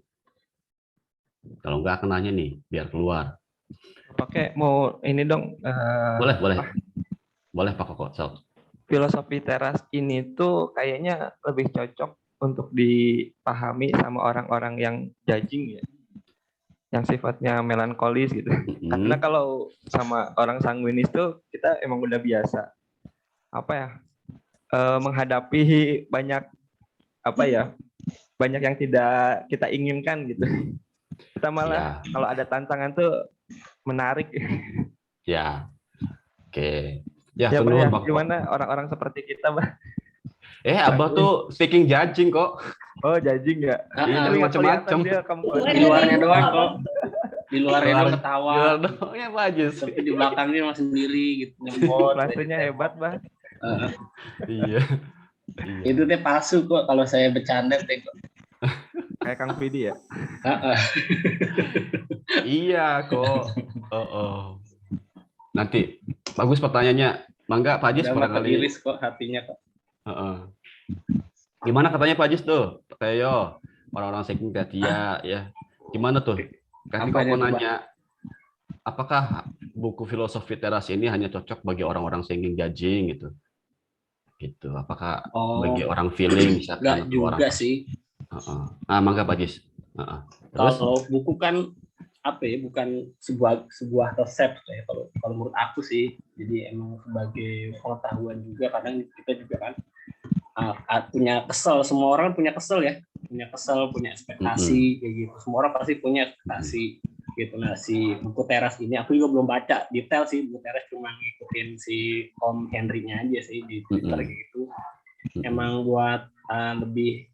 Kalau enggak akan nanya nih, biar keluar. Pakai mau ini dong. Boleh, boleh. Boleh Pak Koko. So. Filosofi teras ini tuh kayaknya lebih cocok untuk dipahami sama orang-orang yang judging ya, yang sifatnya melankolis gitu. Karena kalau sama orang sanguinis tuh kita emang udah biasa apa ya, menghadapi banyak apa ya, banyak yang tidak kita inginkan gitu. Kita malah kalau ada tantangan tuh menarik. Ya, oke. Ya, ya gimana orang-orang seperti kita, Bah? Abah tuh speaking judging kok. Oh, judging ya? Ini macam-macam. Di luarnya doang kok. Di luarnya doang ketawa. Di luar doang ya bagus. Tapi di belakangnya masih sendiri gitu. Plastiknya hebat, Bah. Iya. Itu teh palsu kok kalau saya bercanda teh kok. Kayak Kang Vidi ya? Iya kok. Nanti bagus pertanyaannya. Mangga Pak Ajis barangkali. Iris kok hatinya kok. Gimana katanya Pak Ajis tuh? Kayak orang-orang segmen Katia ya. Gimana tuh? Kan kok mau nanya, apakah buku filosofi teras ini hanya cocok bagi orang-orang singing judging gitu? Gitu. Apakah bagi orang feeling misalkan? Enggak juga orang... sih. Mangga Pak Ajis. Terus? Kalau buku kan apa ya, bukan sebuah resep ya, kalau menurut aku sih. Jadi emang sebagai pengetahuan juga, kadang kita juga kan punya kesel, semua orang punya kesel ya, punya ekspektasi kayak gitu, semua orang pasti punya ekspektasi gitu. Nah, si buku teras ini aku juga belum baca detail sih, buku teras cuma ngikutin si Om Henry-nya aja sih di Twitter gitu. Emang buat lebih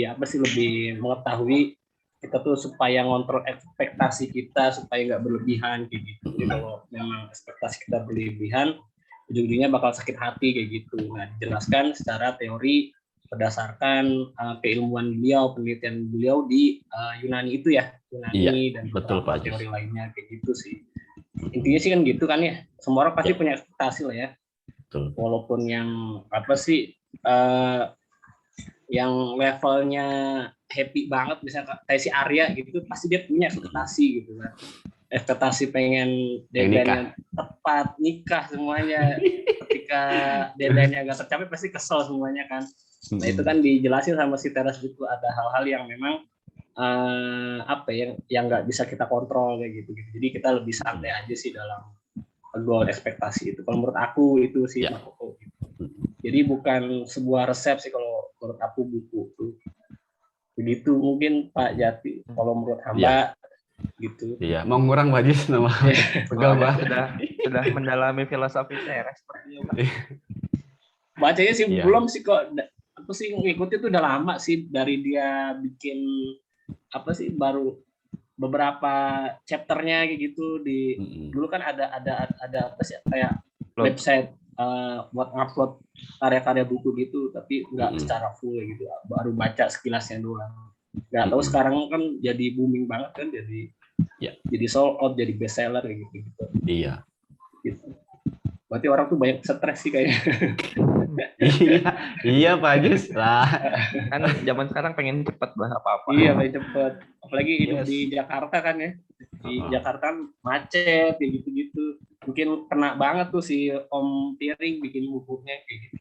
apa sih, lebih mengetahui kita tuh supaya ngontrol ekspektasi kita supaya nggak berlebihan kayak gitu. Jadi kalau memang ekspektasi kita berlebihan, ujung-ujungnya bakal sakit hati kayak gitu. Nah, dijelaskan secara teori berdasarkan keilmuan beliau, penelitian beliau di Yunani itu ya, Yunani dan beberapa teori lainnya kayak gitu sih. Intinya sih kan gitu kan ya. Semua orang pasti punya ekspektasi lah ya. Betul. Walaupun yang apa sih yang levelnya happy banget, misalnya kayak si Arya gitu, pasti dia punya ekspektasi gitu kan. Ekspektasi pengen deadline-nya tepat, nikah semuanya. Ketika deadline-nya nggak tercapai pasti kesel semuanya kan. Nah, itu kan dijelasin sama si teras itu, ada hal-hal yang memang apa ya, yang nggak bisa kita kontrol kayak gitu. Jadi kita lebih santai aja sih dalam goal ekspektasi itu. Kalau menurut aku itu sih Pak Koko. Jadi bukan sebuah resep sih kalau menurut aku buku itu. Begitu mungkin Pak Jati. Kalau menurut hamba gitu. Iya, mau ngurang Pak Ajis nama. Pegal Pak. Sudah mendalami filosofi teras sepertinya, Pak. Bacanya sih belum sih kok. Aku sih ngikutin itu udah lama sih, dari dia bikin apa sih, baru beberapa chapternya kayak gitu di dulu kan ada apa sih, kayak website buat ngupload karya-karya buku gitu, tapi nggak secara full gitu, baru baca sekilasnya doang. Nggak tahu sekarang kan jadi booming banget kan, jadi sold out, jadi bestseller kayak gitu. Iya. Gitu. Berarti orang tuh banyak stres sih kayaknya. Iya Pak Ajis lah. Kan zaman sekarang pengen cepet bahas apa-apa. Iya, pengen cepet. Apalagi hidup di Jakarta kan ya. Di Jakarta macet kayak gitu-gitu. Mungkin kena banget tuh si Om Piring bikin bukunya kayak gitu.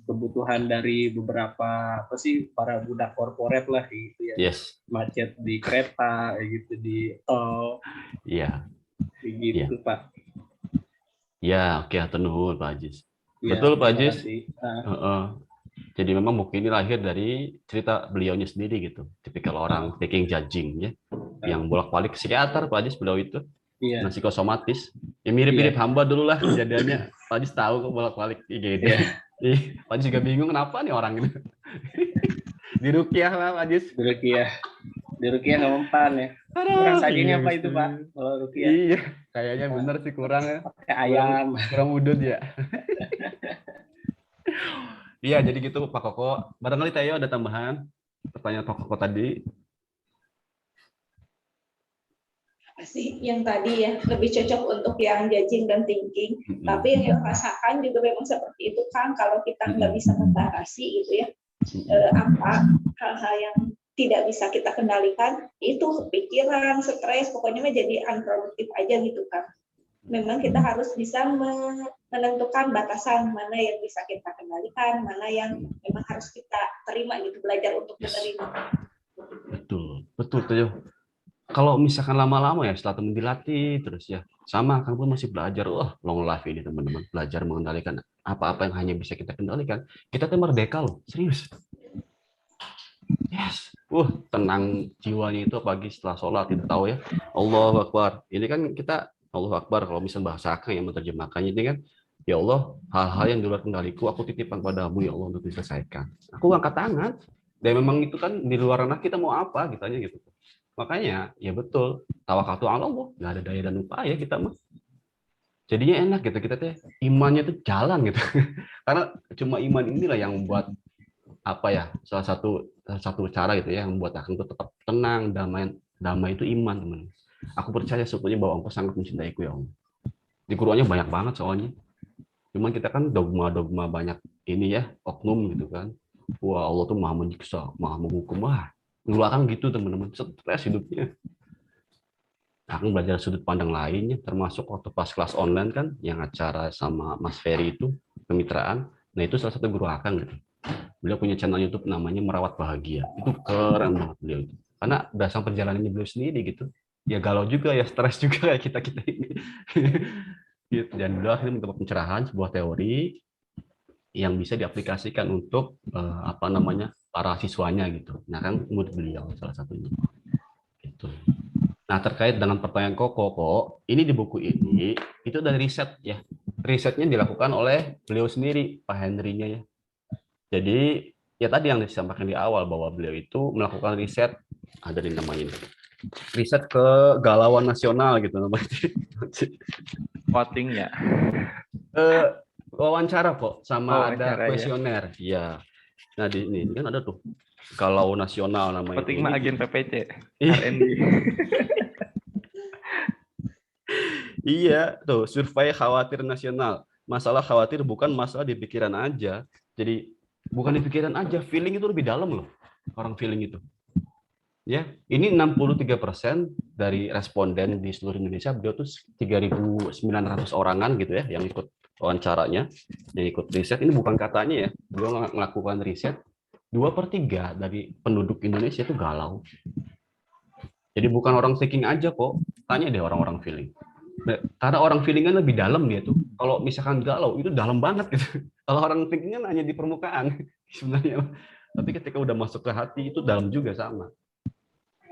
Kebutuhan dari beberapa apa sih, para budak korporat lah kayak gitu ya. Yes. Macet di kereta kayak gitu, di tol. Iya. Kayak gitu Pak. Ya, oke, atur nuhun Pak Ajis. Ya, betul Pak Ajis. Jadi memang buku ini lahir dari cerita beliaunya sendiri gitu. Tipikal orang taking judging ya, yang bolak-balik psikiater Pak Ajis beliau itu. Nah, psikosomatis. Ya mirip-mirip hamba dulu lah kejadiannya. Pak Ajis tahu kok bolak-balik IGD. Pak Ajis juga bingung kenapa nih orang itu. Di Rukiah lah Pak Ajis. Di Rukiah nggak mempan ya. Kurang sajinya apa itu Pak? Kalau Rukiah. Iya, kayaknya bener sih kurang ya. Pakai ayam. Kurang udut ya. Iya, jadi gitu Pak Koko. Barangkali Tayo ada tambahan pertanyaan Pak Koko tadi. Sih yang tadi ya, lebih cocok untuk yang judging dan thinking. Tapi yang rasakan juga memang seperti itu kan, kalau kita nggak bisa membatasi gitu ya. hal-hal yang tidak bisa kita kendalikan, itu pikiran, stres, pokoknya mah jadi unproduktif aja gitu kan. Memang kita harus bisa menentukan batasan mana yang bisa kita kendalikan, mana yang memang harus kita terima gitu, belajar untuk menerima. Betul tuh. Kalau misalkan lama-lama ya setelah teman dilatih terus ya, sama kan pun masih belajar. Long life ini teman-teman, belajar mengendalikan apa-apa yang hanya bisa kita kendalikan. Kita tuh merdeka loh, serius. Yes. Tenang jiwanya itu pagi setelah sholat, tidak tahu ya. Allahu Akbar. Ini kan kita Allahu Akbar kalau misalnya bahasa Akang yang menerjemahkannya ini kan, ya Allah, hal-hal yang di luar kendaliku aku titipkan padamu ya Allah untuk diselesaikan. Aku angkat tangan. Dan memang itu kan di luar ranah kita mau apa kitanya gitu. Makanya ya betul, tawakaltu ala Allah, nggak ada daya dan upaya kita mah. Jadinya enak gitu, kita teh imannya tuh jalan gitu. Karena cuma iman inilah yang membuat salah satu cara gitu ya, yang membuat aku tuh tetap tenang, damai itu iman teman. Aku percaya sebetulnya bahwa Engkau sangat mencintaiku ya Allah. Di Qur'annya banyak banget soalnya. Cuman kita kan dogma banyak ini ya, oknum gitu kan. Wah Allah tuh maha menyiksa, maha menghukum. Ngeluarkan gitu teman-teman, stres hidupnya. Aku belajar sudut pandang lainnya, termasuk waktu pas kelas online kan, yang acara sama Mas Ferry itu, kemitraan. Nah itu salah satu guru Akang gitu. Beliau punya channel YouTube namanya Merawat Bahagia. Itu keren banget beliau itu. Karena dasar perjalanannya beliau sendiri gitu. Ya galau juga, ya stres juga kayak kita ini. Dan beliau akhirnya mendapat pencerahan sebuah teori yang bisa diaplikasikan untuk para siswanya gitu. Nah kan murid beliau salah satunya. Gitu. Nah terkait dengan pertanyaan Koko, ini di buku ini itu dari riset ya. Risetnya dilakukan oleh beliau sendiri, Pak Henry-nya ya. Jadi ya tadi yang disampaikan di awal bahwa beliau itu melakukan riset, ada di namanya ini, riset kegalauan nasional gitu namanya. Voting ya. Wawancara kok sama ada Wawancara, kuesioner. Iya. Nah di ini kan ada tuh galau nasional namanya. Voting mah agen PPC. Iya. RND. Iya, tuh survei khawatir nasional. Masalah khawatir bukan masalah di pikiran aja. Jadi bukan di pikiran aja, feeling itu lebih dalam loh. Orang feeling itu. Ya, ini 63% dari responden di seluruh Indonesia, beliau tuh 3.900 orangan gitu ya yang ikut wawancaranya, yang ikut riset. Ini bukan katanya ya, beliau melakukan riset. 2/3 dari penduduk Indonesia itu galau. Jadi bukan orang thinking aja kok, tanya deh orang-orang feeling. Karena orang feelingan lebih dalam dia tuh. Kalau misalkan galau itu dalam banget gitu. Kalau orang thinkingan hanya di permukaan sebenarnya. Tapi ketika udah masuk ke hati itu dalam juga sama.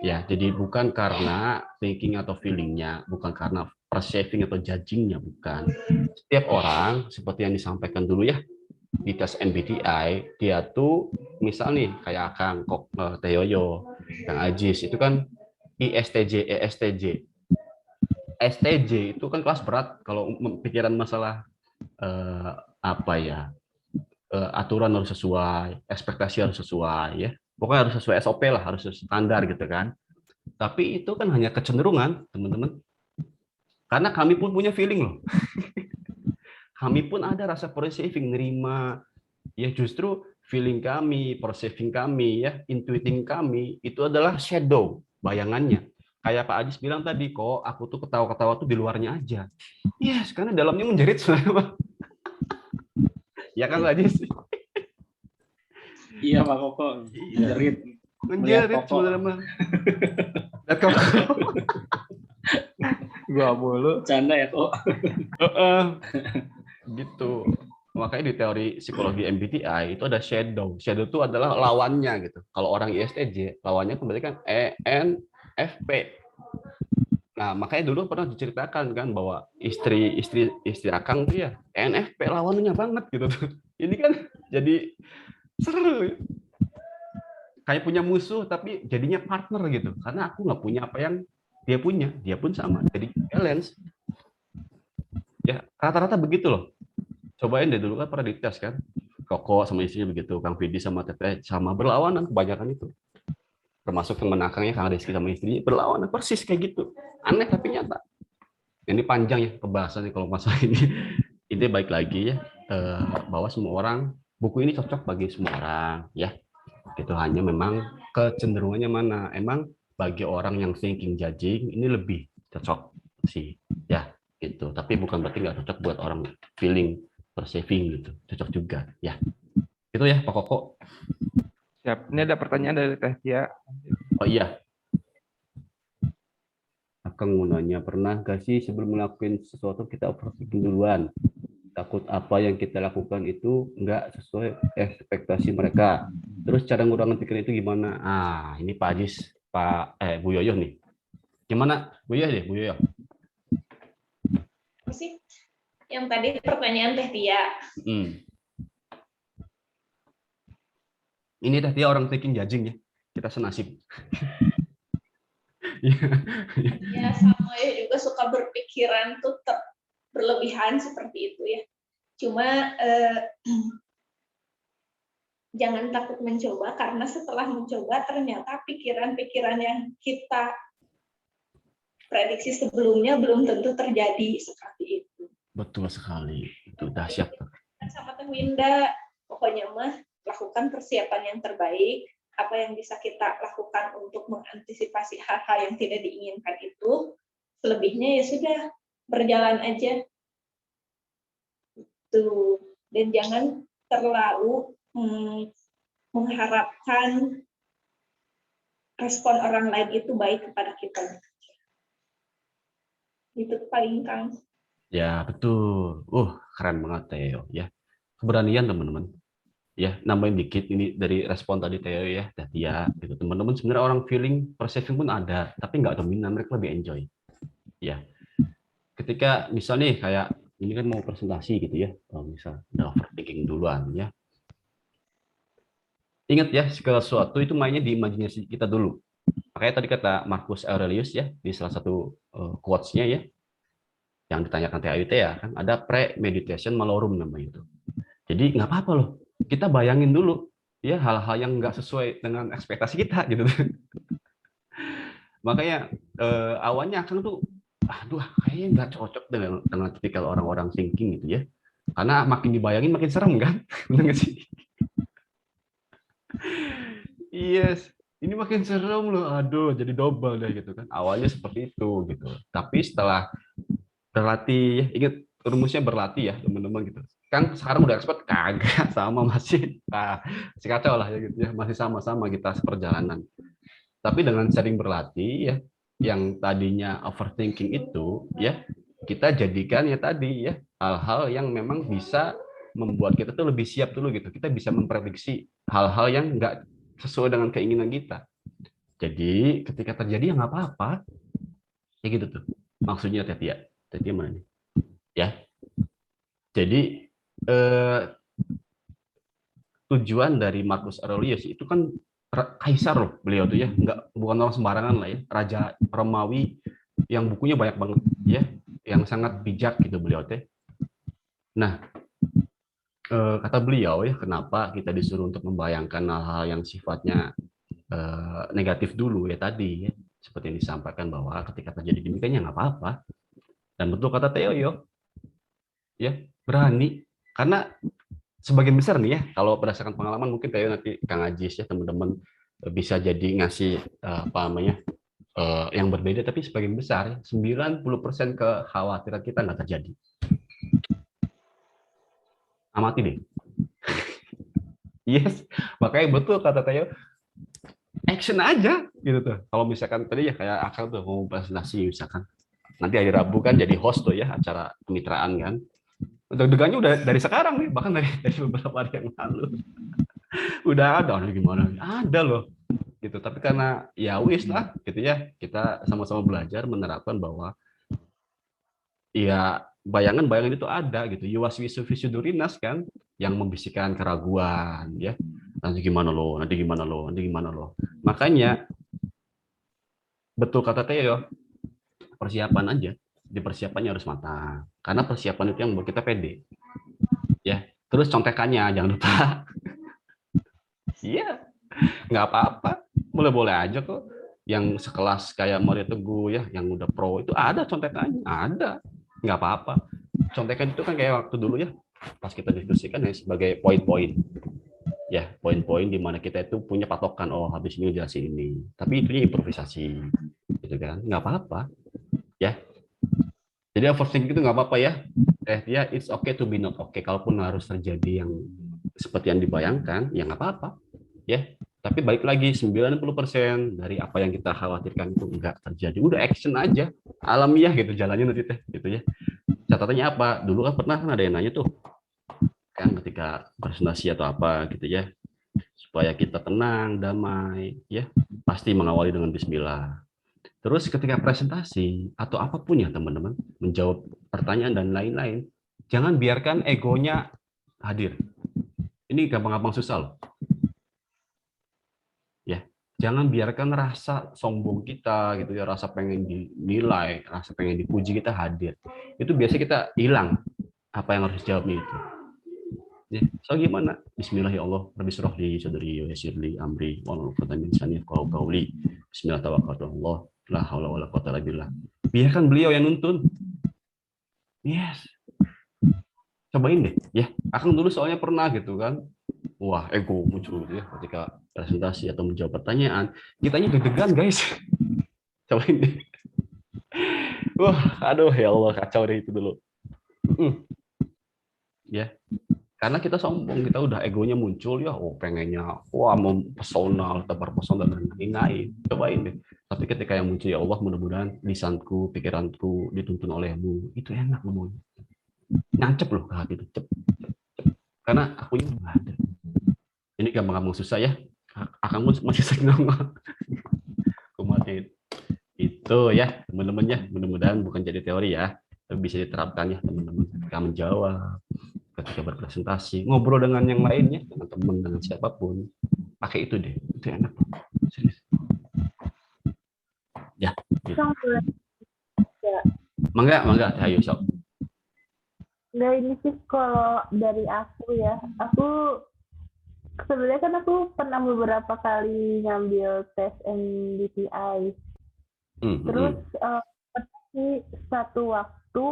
Ya, jadi bukan karena thinking atau feelingnya, bukan karena perceiving atau judgingnya, bukan. Setiap orang seperti yang disampaikan dulu ya di tes MBTI, dia tuh misal nih kayak Kang Teh Yoyo, Kang Ajis itu kan ISTJ, ESTJ. STJ itu kan kelas berat kalau pikiran masalah aturan harus sesuai, ekspektasi harus sesuai ya. Pokoknya harus sesuai SOP lah, harus standar gitu kan. Tapi itu kan hanya kecenderungan, teman-teman. Karena kami pun punya feeling loh. Kami pun ada rasa perceiving, nerima. Ya justru feeling kami, perceiving kami, ya intuiting kami, itu adalah shadow, bayangannya. Kayak Pak Ajis bilang tadi, kok aku tuh ketawa-ketawa tuh di luarnya aja. Yes, karena dalamnya menjerit sebenarnya. Ya kan Pak Ajis? Iya Pak Koko, menjerit sebenarnya. Lihat Koko. Gua mulu. Canda ya kok. Gitu. Makanya di teori psikologi MBTI itu ada shadow. Shadow itu adalah lawannya gitu. Kalau orang ISTJ, lawannya kembali kan ENFP. Nah, makanya dulu pernah diceritakan kan bahwa istri Akang tuh ya ENFP lawannya banget gitu. Ini kan jadi seru. Kayak punya musuh tapi jadinya partner gitu. Karena aku nggak punya apa yang dia punya, dia pun sama. Jadi balance. Ya, rata-rata begitu loh. Cobain deh dulu kan pernah dites kan. Koko sama istrinya begitu, Kang Vidi sama Teteh sama berlawanan kebanyakan itu. Termasuk teman Akangnya Kang Rizky sama istrinya berlawanan persis kayak gitu. Aneh tapi nyata. Ini panjang ya pembahasannya kalau masalah ini. Ini baik lagi ya bahwa semua orang buku ini cocok bagi semua orang ya. Itu hanya memang kecenderungannya mana. Emang bagi orang yang thinking judging ini lebih cocok sih ya gitu. Tapi bukan berarti nggak cocok buat orang feeling perceiving gitu. Cocok juga ya. Itu ya Pak Koko. Siap. Ini ada pertanyaan dari Teh Tia. Oh iya. Akang mau nanya, pernah gak sih sebelum melakukan sesuatu kita overthinking duluan? Takut apa yang kita lakukan itu nggak sesuai ekspektasi mereka. Terus cara ngurangin pikiran itu gimana? Ini Pak Ajis, Bu Yoyo nih. Gimana? Bu Yoyo deh, Bu Yoyo. Apa sih? Yang tadi pertanyaan Teh Tia. Ini Teh Tia orang thinking judging ya. Kita senasib. Ya sama ya, juga suka berpikiran tuh berlebihan seperti itu ya. Cuma jangan takut mencoba, karena setelah mencoba ternyata pikiran-pikiran yang kita prediksi sebelumnya belum tentu terjadi seperti itu. Betul sekali. Itu dahsyat. Sama Teh Winda, pokoknya mah lakukan persiapan yang terbaik. Apa yang bisa kita lakukan untuk mengantisipasi hal-hal yang tidak diinginkan itu, selebihnya ya sudah, berjalan aja. Tuh. Dan jangan terlalu mengharapkan respon orang lain itu baik kepada kita. Itu paling Kang. Ya, betul. Keren banget Theo ya. Keberanian teman-teman. Ya, nambahin dikit ini dari respon tadi Theo ya, Tia gitu. Teman-teman sebenarnya orang feeling perceiving pun ada, tapi nggak dominan, mereka lebih enjoy. Ya. Ketika misalnya kayak ini kan mau presentasi gitu ya, kalau misal udah overthinking duluan ya. Ingat ya, segala sesuatu itu mainnya di imajinasi kita dulu. Makanya tadi kata Marcus Aurelius ya, di salah satu quotes-nya ya, yang ditanyakan TAUT ya, kan ada premeditation malorum namanya itu. Jadi nggak apa-apa loh, kita bayangin dulu ya hal-hal yang nggak sesuai dengan ekspektasi kita gitu. Makanya awalnya Akang tuh, kayaknya nggak cocok dengan tipikal orang-orang thinking gitu ya. Karena makin dibayangin makin serem kan, benar nggak sih? Yes, ini makin serem loh, jadi double deh gitu kan. Awalnya seperti itu gitu. Tapi setelah berlatih, ya, ingat rumusnya berlatih ya teman-teman gitu. Kan sekarang udah expert kagak sama masih kacau lah ya gitu ya, masih sama-sama kita seperjalanan. Tapi dengan sering berlatih ya, yang tadinya overthinking itu ya kita jadikan ya tadi ya hal-hal yang memang bisa membuat kita tuh lebih siap dulu gitu. Kita bisa memprediksi hal-hal yang nggak sesuai dengan keinginan kita. Jadi ketika terjadi ya nggak apa-apa. Ya gitu tuh. Maksudnya Tetia mana nih? Ya. Jadi tujuan dari Marcus Aurelius itu kan kaisar loh beliau tuh ya, bukan orang sembarangan lah ya, raja Romawi yang bukunya banyak banget ya, yang sangat bijak gitu beliau teh. Nah, kata beliau ya, kenapa kita disuruh untuk membayangkan hal-hal yang sifatnya negatif dulu ya tadi ya, seperti yang disampaikan bahwa ketika terjadi demikian ya nggak apa-apa. Dan betul kata Theo ya, berani, karena sebagian besar nih ya, kalau berdasarkan pengalaman mungkin Theo nanti Kang Ajis ya teman-teman bisa jadi ngasih apa namanya yang berbeda, tapi sebagian besar 90% kekhawatiran kita nggak terjadi. Amati deh. Yes, makanya betul kata Theo, action aja gitu tuh. Kalau misalkan tadi ya kayak Akal tuh mau presentasi misalkan, nanti hari Rabu kan jadi host tuh ya acara kemitraan kan. Deg-degannya udah dari sekarang nih, bahkan dari beberapa hari yang lalu. Udah ada gimana? Ada loh. Gitu. Tapi karena ya wis lah gitu ya, kita sama-sama belajar menerapkan bahwa ya bayangan-bayangan itu ada gitu. Yuwaswisu visudurinas kan yang membisikkan keraguan ya. Nanti gimana loh, nanti gimana loh, nanti gimana loh. Makanya betul kata Theo, persiapan aja. Di persiapannya harus matang. Karena persiapan itu yang membuat kita pede. Ya, terus contekannya jangan lupa. Iya, nggak apa-apa. Boleh-boleh aja kok. Yang sekelas kayak Mario Teguh ya, yang udah pro itu ada contekannya, ada. Nggak apa-apa. Contekan itu kan kayak waktu dulu ya, pas kita diskusikan ya sebagai poin-poin. Ya, poin-poin di mana kita itu punya patokan, oh habis ini jelasin ini. Tapi itu improvisasi, gitu kan? Nggak apa-apa, ya. Jadi overthinking itu nggak apa-apa ya. Ya, it's okay to be not okay. Kalaupun harus terjadi yang seperti yang dibayangkan, ya nggak apa-apa, ya. Tapi balik lagi 90% dari apa yang kita khawatirkan itu nggak terjadi. Udah action aja, alamiah gitu jalannya nanti teh, gitu ya. Catatannya apa? Dulu kan pernah ada yang nanya tuh, kan ketika presentasi atau apa gitu ya, supaya kita tenang, damai, ya pasti mengawali dengan Bismillah. Terus ketika presentasi atau apapun ya teman-teman, menjawab pertanyaan dan lain-lain, jangan biarkan egonya hadir. Ini gampang-gampang susah loh. Ya, jangan biarkan rasa sombong kita gitu ya, rasa pengen dinilai, rasa pengen dipuji kita hadir. Itu biasanya kita hilang apa yang harus dijawabnya itu. Ya, so gimana? Bismillah ya Allah, Rabbi syrah li sadri wa yassir li amri wa hlul 'uqdatam min lisani yafqahu qawli. Bismillah tawakkaltu Allah, la haula wala quwwata illa billah. Biarkan beliau yang nuntun. Yes. Cobain deh, ya. Akang dulu soalnya pernah gitu kan. Wah, ego muncul gitu ya ketika presentasi atau menjawab pertanyaan. Kitanya deg-degan, guys. Cobain deh. Wah, aduh ya Allah, kacau deh itu dulu. Ya. Karena kita sombong, kita udah egonya muncul ya, oh pengennya, wah mau personal, tebar pesona dan lain-lain. Cobain deh. Tapi ketika yang muncul ya Allah, mudah-mudahan lisanku, pikiranku dituntun olehmu, itu enak ngomongnya. Nancep loh ke hati itu, cep. Karena akunya nggak ada. Ini gampang-gampang susah ya. Akang masih sering ngomong. Kumatin. Itu ya teman-teman ya, mudah-mudahan bukan jadi teori ya, tapi bisa diterapkan ya teman-teman. Ketika menjawab, ketika berpresentasi, ngobrol dengan yang lainnya, dengan teman, dengan siapapun, pakai itu deh, itu enak. Serius. Ya. Gitu. Mangga, ayo sok. Nah ini sih kalau dari aku ya, aku sebenarnya kan aku pernah beberapa kali ngambil tes MBTI. Terus satu waktu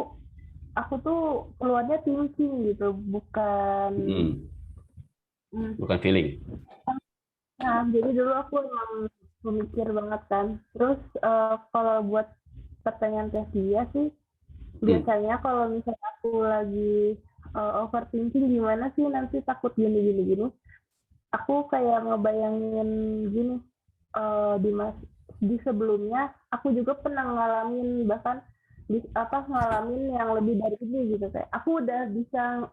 aku tuh keluarnya thinking gitu, bukan feeling. Nah, jadi dulu aku emang memikir banget kan. Terus kalau buat pertanyaan tes dia sih, biasanya kalau misalnya aku lagi overthinking gimana sih nanti takut gini. Aku kayak ngebayangin gini, di sebelumnya aku juga pernah ngalamin, bahkan ngalamin yang lebih dari ini gitu, kayak aku udah bisa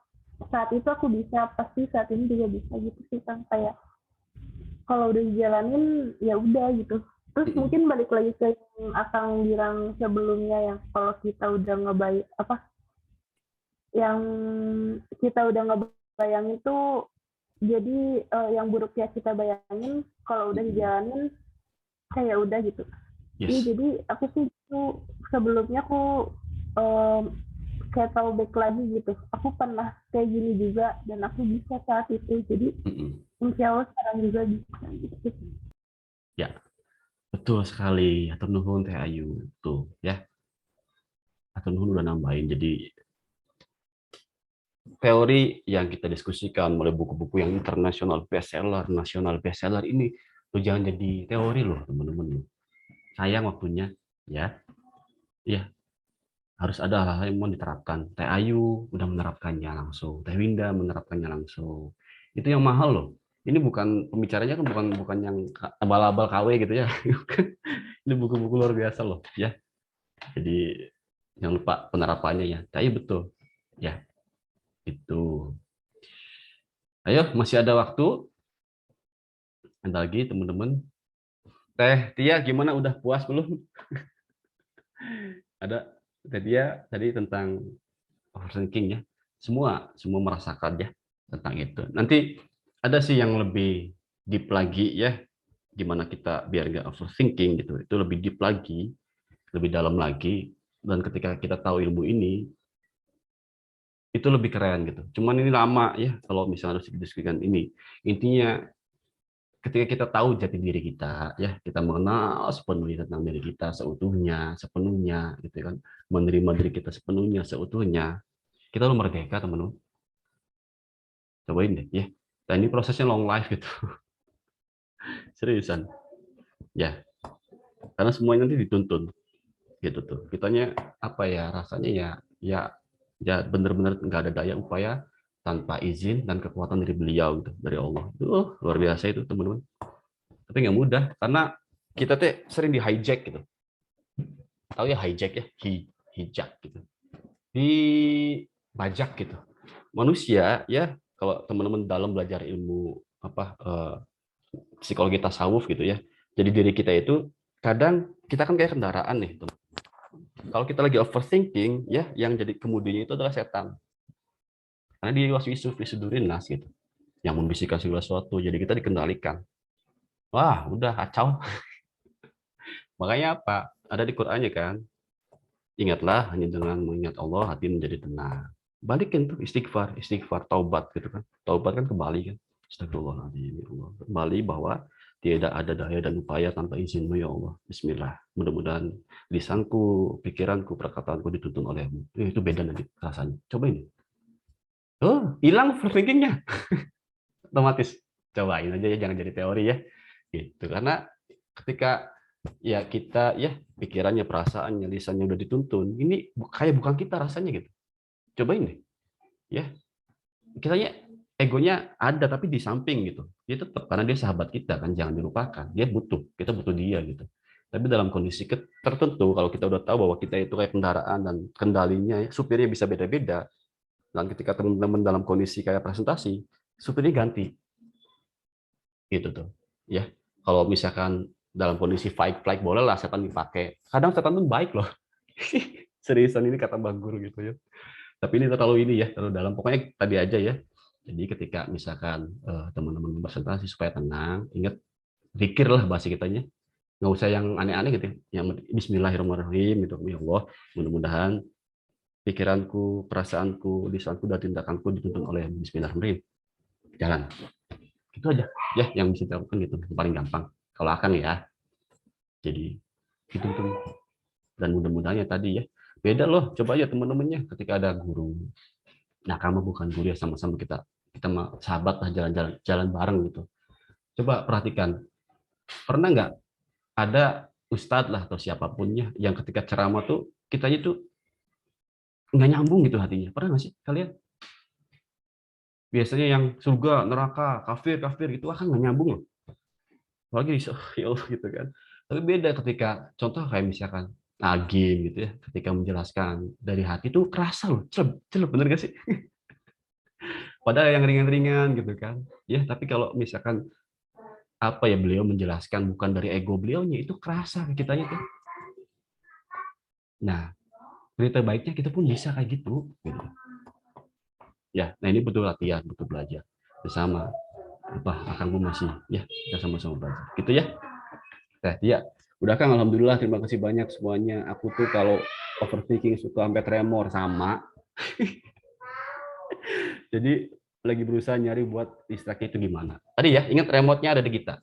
saat itu, aku bisa pasti saat ini juga bisa gitu sih kan, kayak kalau udah dijalanin ya udah gitu. Terus mungkin balik lagi ke yang Akang bilang sebelumnya, yang kalau kita udah yang kita udah ngebayangin tuh jadi yang buruk ya kita bayangin, kalau udah dijalanin kayak udah gitu. Yes. Jadi aku sih itu sebelumnya aku kayak tahu back lagi gitu. Aku pernah kayak gini juga dan aku bisa saat itu. Jadi insya Allah sekarang juga bisa gitu. Ya, betul sekali. Atur nuhun Teh Ayu tuh ya. Atur nuhun udah nambahin. Jadi teori yang kita diskusikan mulai buku-buku yang internasional bestseller, nasional bestseller ini tuh jangan jadi teori loh teman-teman. Sayang waktunya ya. Ya. Harus ada hal-hal yang mau diterapkan. Teh Ayu udah menerapkannya langsung. Teh Winda menerapkannya langsung. Itu yang mahal loh. Ini bukan pembicaranya kan bukan yang abal-abal KW gitu ya. Ini buku-buku luar biasa loh ya. Jadi jangan lupa penerapannya ya. Teh Ayu betul. Ya. Itu. Ayo, masih ada waktu. Ada lagi teman-teman. Teh Tia gimana, udah puas belum? Ada Teh Tia tadi tentang overthinking ya. Semua merasakan ya tentang itu. Nanti ada sih yang lebih deep lagi ya. Gimana kita biar nggak overthinking gitu. Itu lebih deep lagi, lebih dalam lagi. Dan ketika kita tahu ilmu ini, itu lebih keren gitu. Cuman ini lama ya kalau misalnya harus didiskusikan ini. Intinya ketika kita tahu jati diri kita ya, kita mengenal sepenuhnya tentang diri kita sepenuhnya gitu kan, menerima diri kita sepenuhnya seutuhnya, kita lo merdeka teman-teman. Cobain deh ya. Dan ini prosesnya long life gitu. Seriusan. Ya, karena semuanya nanti dituntun gitu tuh. Kitanya apa ya rasanya ya benar-benar nggak ada daya upaya tanpa izin dan kekuatan dari beliau gitu, dari Allah. Luar biasa itu teman-teman. Tapi nggak mudah karena kita teh sering di hijack gitu. Tahu ya hijack ya, hijak gitu. Dibajak gitu. Manusia ya kalau teman-teman dalam belajar ilmu psikologi tasawuf gitu ya. Jadi diri kita itu kadang kita kan kayak kendaraan nih. Kalau kita lagi overthinking ya yang jadi kemudinya itu adalah setan. Karena dia wisudurin nas gitu. Yang membisikkan segala sesuatu jadi kita dikendalikan. Wah, udah kacau. Makanya apa? Ada di Qur'annya kan. Ingatlah hanya dengan mengingat Allah hati menjadi tenang. Balikin tuh istighfar, taubat gitu kan. Taubat kan kembali kan. Astagfirullahaladzim ya Allah. Kembali bahwa tidak ada daya dan upaya tanpa izinmu ya Allah. Bismillah. Mudah-mudahan lisanku, pikiranku, perkataanku dituntun olehmu. Itu beda nanti rasanya. Coba ini. Oh, hilang overthinkingnya. Otomatis. Cobain aja ya, jangan jadi teori ya. Gitu. Karena ketika ya kita ya pikirannya, perasaannya, lisannya udah dituntun, ini kayak bukan kita rasanya gitu. Cobain deh. Ya. Kitanya egonya ada tapi di samping gitu. Dia tetap karena dia sahabat kita kan, jangan dilupakan. Dia butuh, kita butuh dia gitu. Tapi dalam kondisi tertentu kalau kita udah tahu bahwa kita itu kayak kendaraan dan kendalinya supirnya bisa beda-beda. Dan ketika teman-teman dalam kondisi kayak presentasi, supirnya ganti. Gitu tuh. Ya. Kalau misalkan dalam kondisi fight-flight boleh lah setan dipakai. Kadang setan pun baik loh. Seriusan ini kata Bang Guru gitu ya. Tapi ini terlalu dalam. Pokoknya tadi aja ya. Jadi ketika misalkan teman-teman presentasi supaya tenang, ingat zikir lah bahasa kitanya. Nggak usah yang aneh-aneh gitu. Yang Bismillahirrahmanirrahim gitu. Ya Allah, mudah-mudahan pikiranku, perasaanku, lisanku dan tindakanku dituntun oleh Bismillahirrahmanirrahim. Jalan. Itu aja ya yang bisa dilakukan gitu. Paling gampang. Kalau Akang ya. Jadi itu tuh. Dan mudah-mudahan ya tadi ya. Beda loh, coba aja teman-temannya ketika ada guru. Nah, kamu bukan guru ya, sama-sama kita sahabat lah, jalan bareng gitu. Coba perhatikan, pernah nggak ada ustadz lah atau siapapunnya yang ketika ceramah tuh kitanya tuh nggak nyambung gitu hatinya. Pernah nggak sih kalian? Biasanya yang surga, neraka, kafir gitu kan nggak nyambung loh. Apalagi gitu kan. Tapi beda ketika contoh kayak misalkan Agim gitu ya, ketika menjelaskan dari hati tuh kerasa loh, celep bener gak sih? Padahal yang ringan-ringan gitu kan. Ya, tapi kalau misalkan apa ya beliau menjelaskan bukan dari ego beliaunya, itu kerasa ke kitanya tuh. Nah, berita baiknya kita pun bisa kayak gitu. Ya, nah ini butuh latihan, butuh belajar bersama. Akan gue masih ya kita sama-sama belajar. Gitu ya. Nah, ya. Udah Kang, alhamdulillah terima kasih banyak semuanya. Aku tuh kalau overthinking suka sampai tremor sama. Jadi lagi berusaha nyari buat distraksi itu gimana. Tadi ya, ingat remote-nya ada di kita.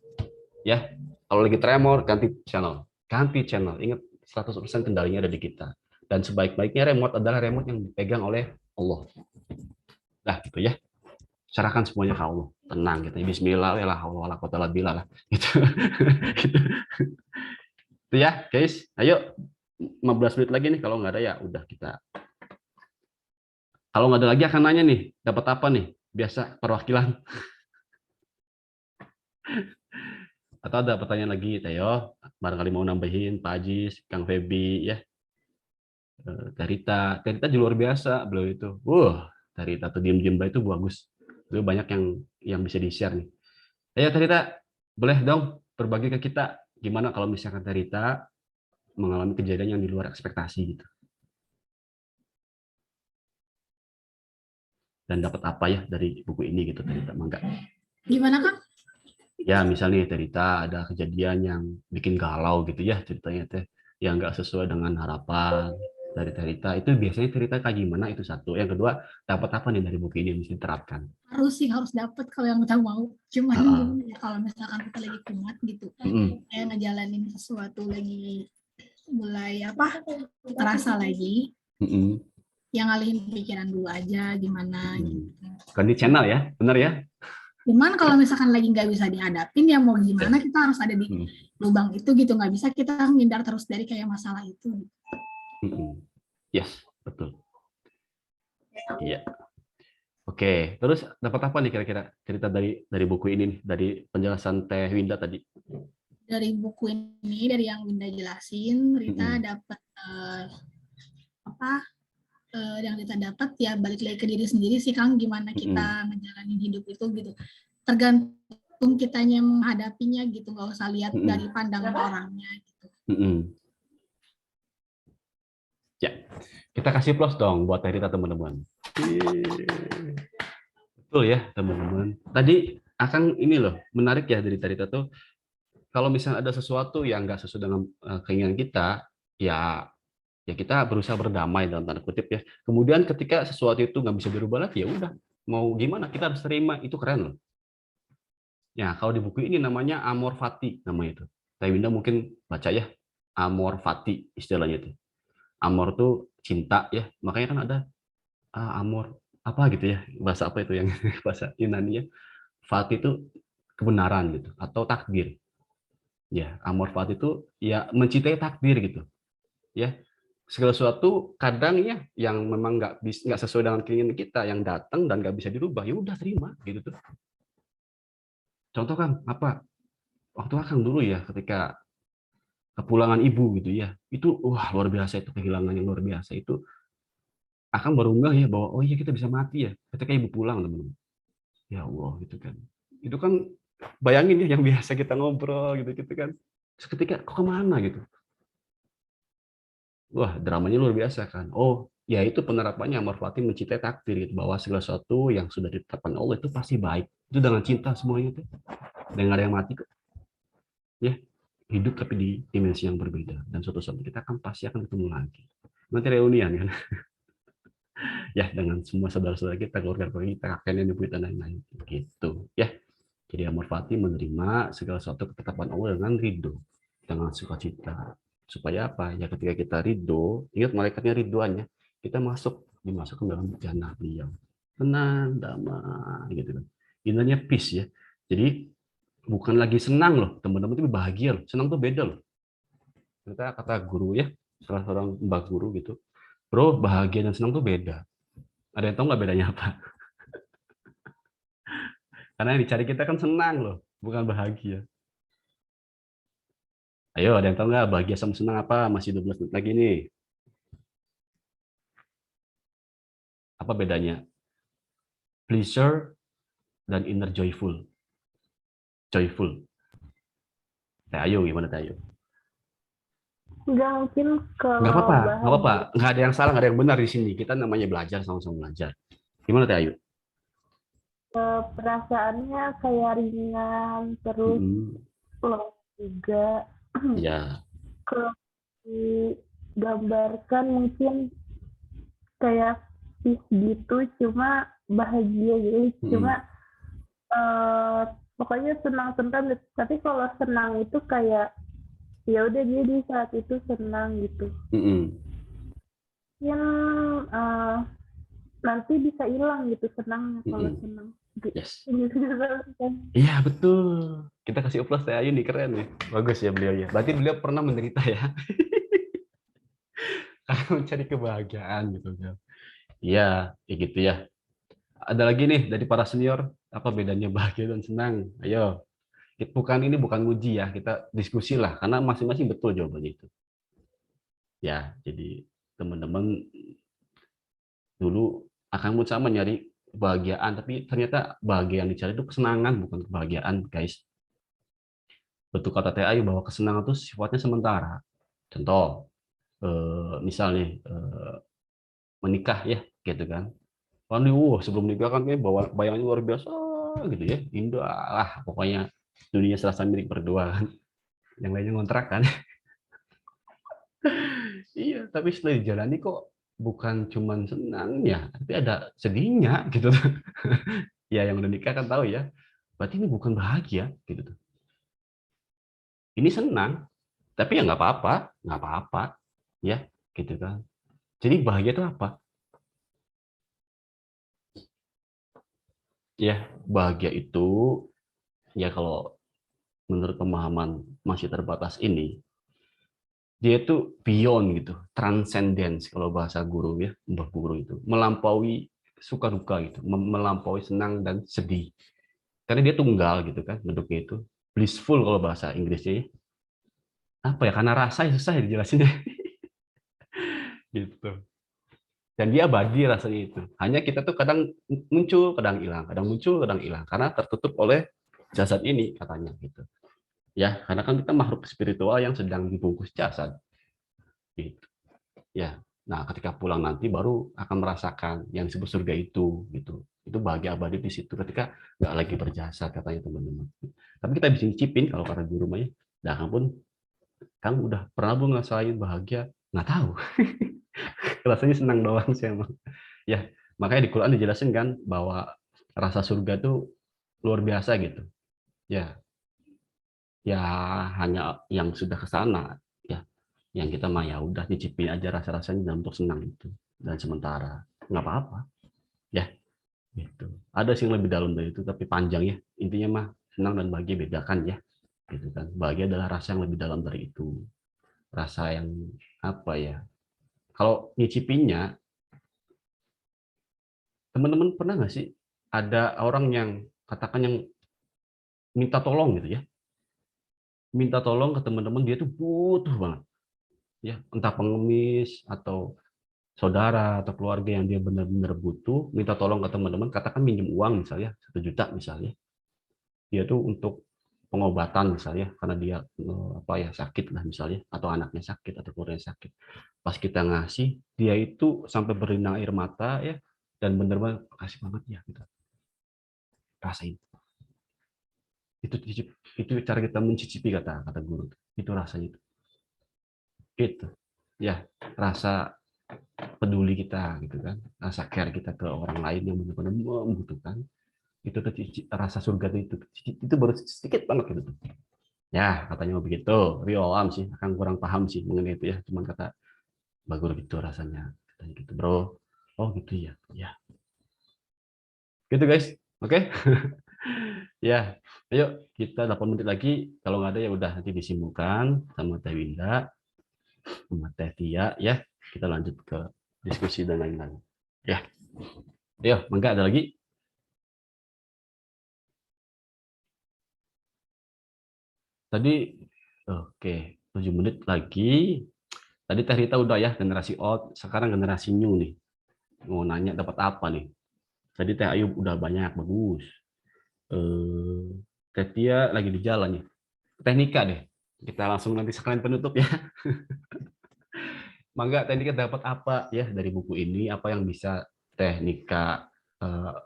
Ya, kalau lagi tremor ganti channel. Ganti channel. Ingat 100% kendalinya ada di kita. Dan sebaik-baiknya remote adalah remote yang dipegang oleh Allah. Nah, gitu ya. Serahkan semuanya ke Allah. Tenang gitu. Bismillah, la haula wala quwwata illa billah lah. Gitu. Gitu. Itu ya, guys. Ayo 15 menit lagi nih, kalau nggak ada ya udah kita. Kalau nggak ada lagi akan nanya nih, dapat apa nih? Biasa perwakilan. Atau ada pertanyaan lagi, Teo? Barangkali mau nambahin, Pak Ajis, Kang Febi, ya. Tarita juga luar biasa, beliau itu. Tarita tuh diem-diem itu bagus. Beliau banyak yang bisa di-share nih. Ayo Tarita, boleh dong berbagi ke kita gimana kalau misalkan Tarita mengalami kejadian yang di luar ekspektasi gitu. Dan dapat apa ya dari buku ini gitu Tarita, mangga. Gimana Kang? Ya misalnya Tarita ada kejadian yang bikin galau gitu ya ceritanya teh, yang nggak sesuai dengan harapan dari Tarita, itu biasanya Tarita kayak gimana, itu satu. Yang kedua, dapat apa nih dari buku ini yang mesti diterapkan? Harus dapat kalau yang kita mau. Cuman ya, kalau misalkan kita lagi kumat gitu, kayak ngejalanin sesuatu lagi mulai terasa lagi. yang ngalihin pikiran dulu aja gimana gitu. Ganti channel ya, benar ya? Cuman kalau misalkan lagi nggak bisa dihadapin ya mau gimana, kita harus ada di lubang itu gitu, nggak bisa kita menghindar terus dari kayak masalah itu. Yes, betul. Iya. Oke, terus dapat apa nih kira-kira cerita dari buku ini nih, dari penjelasan Teh Winda tadi? Dari buku ini, dari yang Winda jelasin, Rita dapat yang kita dapat ya balik lagi ke diri sendiri sih Kang, gimana kita menjalani hidup itu gitu, tergantung kitanya menghadapinya gitu, nggak usah lihat dari pandangan orangnya gitu. Ya, kita kasih plus dong buat Rita teman-teman. Betul ya teman-teman. Tadi akan ini loh menarik ya dari Rita tuh, kalau misalnya ada sesuatu yang nggak sesuai dengan keinginan kita, ya kita berusaha berdamai dalam tanda kutip ya. Kemudian ketika sesuatu itu nggak bisa dirubah lagi, ya udah mau gimana kita harus terima, itu keren loh. Ya kalau di buku ini namanya amor fati namanya itu. Teh Winda mungkin baca ya, amor fati istilahnya itu. Amor tuh cinta ya, makanya kan ada amor apa gitu ya, bahasa apa itu yang bahasa Yunani ya. Fati itu kebenaran gitu atau takdir. Ya, amor fati itu ya mencintai takdir gitu. Ya. Segala sesuatu kadang ya yang memang nggak sesuai dengan keinginan kita yang datang dan nggak bisa dirubah, ya udah terima gitu tuh. Contoh kan apa? Waktu Akang dulu ya ketika kepulangan ibu gitu ya, itu wah luar biasa, itu kehilangan yang luar biasa itu. Akang baru nggak ya bahwa oh iya kita bisa mati ya ketika ibu pulang teman-teman. Ya Allah gitu kan. Itu kan bayangin ya yang biasa kita ngobrol gitu kan. Seketika kok kemana gitu. Wah, dramanya luar biasa kan. Oh, ya itu penerapannya amor fati mencintai takdir gitu, bahwa segala sesuatu yang sudah ditetapkan Allah itu pasti baik. Itu dengan cinta semuanya tuh. Dan nggak ada yang mati kok. Ya, hidup tapi di dimensi yang berbeda dan suatu saat kita akan pasti akan ketemu lagi. Nanti reunian kan. Ya, dengan semua saudara-saudara kita, keluarga kita, kakek nenek buyut dan lain-lain gitu. Ya. Jadi amor fati menerima segala sesuatu ketetapan Allah dengan ridho, dengan sukacita. Supaya apa? Ya ketika kita ridho, ingat malaikatnya ridhoannya, kita dimasuk ke dalam jannah beliau. Tenang, damai, gitu kan. Intinya peace ya. Jadi bukan lagi senang loh, teman-teman itu bahagia loh. Senang tuh beda loh. Kita kata guru ya, salah seorang mbak guru gitu. Bro, bahagia dan senang tuh beda. Ada yang tahu nggak bedanya apa? Karena yang dicari kita kan senang loh, bukan bahagia. Ayo, ada yang tahu nggak bahagia sama senang apa? Masih 12 menit lagi nih. Apa bedanya? Pleasure dan inner joyful. Joyful. Teh Ayu, gimana Teh Ayu? Nggak mungkin kalau Nggak apa-apa, nggak apa-apa. Nggak ada yang salah, nggak ada yang benar di sini. Kita namanya belajar, sama-sama belajar. Gimana Teh Ayu? perasaannya kayak ringan, terus flow juga. Ya. Kalau digambarkan mungkin kayak peace gitu, cuma bahagia gitu, cuma pokoknya senang-senang. Tapi kalau senang itu kayak ya udah dia di saat itu senang gitu. Yang nanti bisa hilang gitu senangnya kalau senang. Yes. Iya betul. Kita kasih upload Teh Ayu nih, keren nih. Bagus ya beliau ya. Berarti beliau pernah menderita ya. Karena mencari kebahagiaan gitu kan. Iya, kayak gitu ya. Ada lagi nih dari para senior, apa bedanya bahagia dan senang? Ayo. Ini bukan uji ya, kita diskusi lah karena masing-masing betul jawabannya itu. Ya, jadi teman-teman dulu akan sama nyari kebahagiaan, tapi ternyata bahagia yang dicari itu kesenangan, bukan kebahagiaan, guys. Betul kata Teh Ayu bahwa kesenangan itu sifatnya sementara. Contoh, misalnya menikah ya, gitu kan. Sebelum menikah kan bawa bayangannya luar biasa, gitu ya, indah lah, pokoknya dunia serasa milik berdua kan. Yang lainnya ngontrak kan. Iya, tapi setelah dijalani kok bukan cuman senangnya, tapi ada sedihnya gitu. Ya yang udah nikah kan tahu ya. Berarti ini bukan bahagia gitu tuh. Ini senang, tapi ya nggak apa-apa ya, gitu kan. Jadi bahagia itu apa? Ya, bahagia itu ya kalau menurut pemahaman masih terbatas ini, dia itu beyond gitu, transcendence kalau bahasa guru ya, Mbah Guru itu, melampaui suka duka gitu, melampaui senang dan sedih. Karena dia tunggal gitu kan, bentuknya itu blissful kalau bahasa Inggrisnya ya. Apa ya? Karena rasa ya susah ya dijelasin ya. Gitu. Dan dia abadi rasanya itu. Hanya kita tuh kadang muncul, kadang hilang, kadang muncul, kadang hilang karena tertutup oleh jasad ini katanya gitu. Ya, karena kan kita makhluk spiritual yang sedang dibungkus jasad. Gitu. Ya. Nah, ketika pulang nanti baru akan merasakan yang disebut surga itu gitu. Itu bahagia abadi di situ ketika nggak lagi berjasa katanya teman-teman. Tapi kita bisa nyicipin kalau kata guru mah ya. Nah, pun kamu udah pernah belum ngerasain bahagia? Nggak tahu. Rasanya senang doang sih emang. Ya, makanya di Quran dijelasin kan bahwa rasa surga itu luar biasa gitu. Ya, ya hanya yang sudah ke sana ya. Yang kita mah ya udah nyicipin aja rasa-rasanya dan untuk senang itu dan sementara nggak apa-apa ya gitu. Ada sih yang lebih dalam dari itu tapi panjang ya. Intinya mah senang dan bahagia bedakan ya. Gitu kan. Bahagia adalah rasa yang lebih dalam dari itu. Rasa yang apa ya? Kalau nyicipinnya teman-teman pernah nggak sih ada orang yang katakan yang minta tolong gitu ya, minta tolong ke teman-teman dia tuh butuh banget, ya entah pengemis atau saudara atau keluarga yang dia benar-benar butuh, minta tolong ke teman-teman, katakan minjem uang misalnya 1 juta misalnya, dia tuh untuk pengobatan misalnya karena dia apa ya sakit lah misalnya atau anaknya sakit atau keluarganya sakit, pas kita ngasih dia itu sampai berlinang air mata ya dan benar-benar kasih banget ya gitu, rasain itu cara kita mencicipi kata kata guru itu rasanya itu ya rasa peduli kita gitu kan rasa care kita ke orang lain yang benar-benar membutuhkan itu tuh rasa surga itu baru sedikit banget gitu ya katanya begitu tapi alam sih akan kurang paham sih mengenai itu ya cuman kata bagus gitu rasanya katanya gitu bro oh gitu ya ya gitu guys oke. Ya, ayo kita 8 menit lagi. Kalau nggak ada ya udah nanti disimpulkan sama Teh Winda, sama Teh Tia ya. Kita lanjut ke diskusi dan lain-lain. Ya, ayo, mangga ada lagi? Tadi, oke, 7 menit lagi. Tadi Teh Rita udah ya generasi old, sekarang generasi new nih. Mau nanya dapat apa nih? Tadi Teh Ayu udah banyak, bagus. Teh Tia lagi di jalan nih. Teknika deh. Kita langsung nanti sekalian penutup ya. Mangga teknika dapat apa ya dari buku ini? Apa yang bisa teknika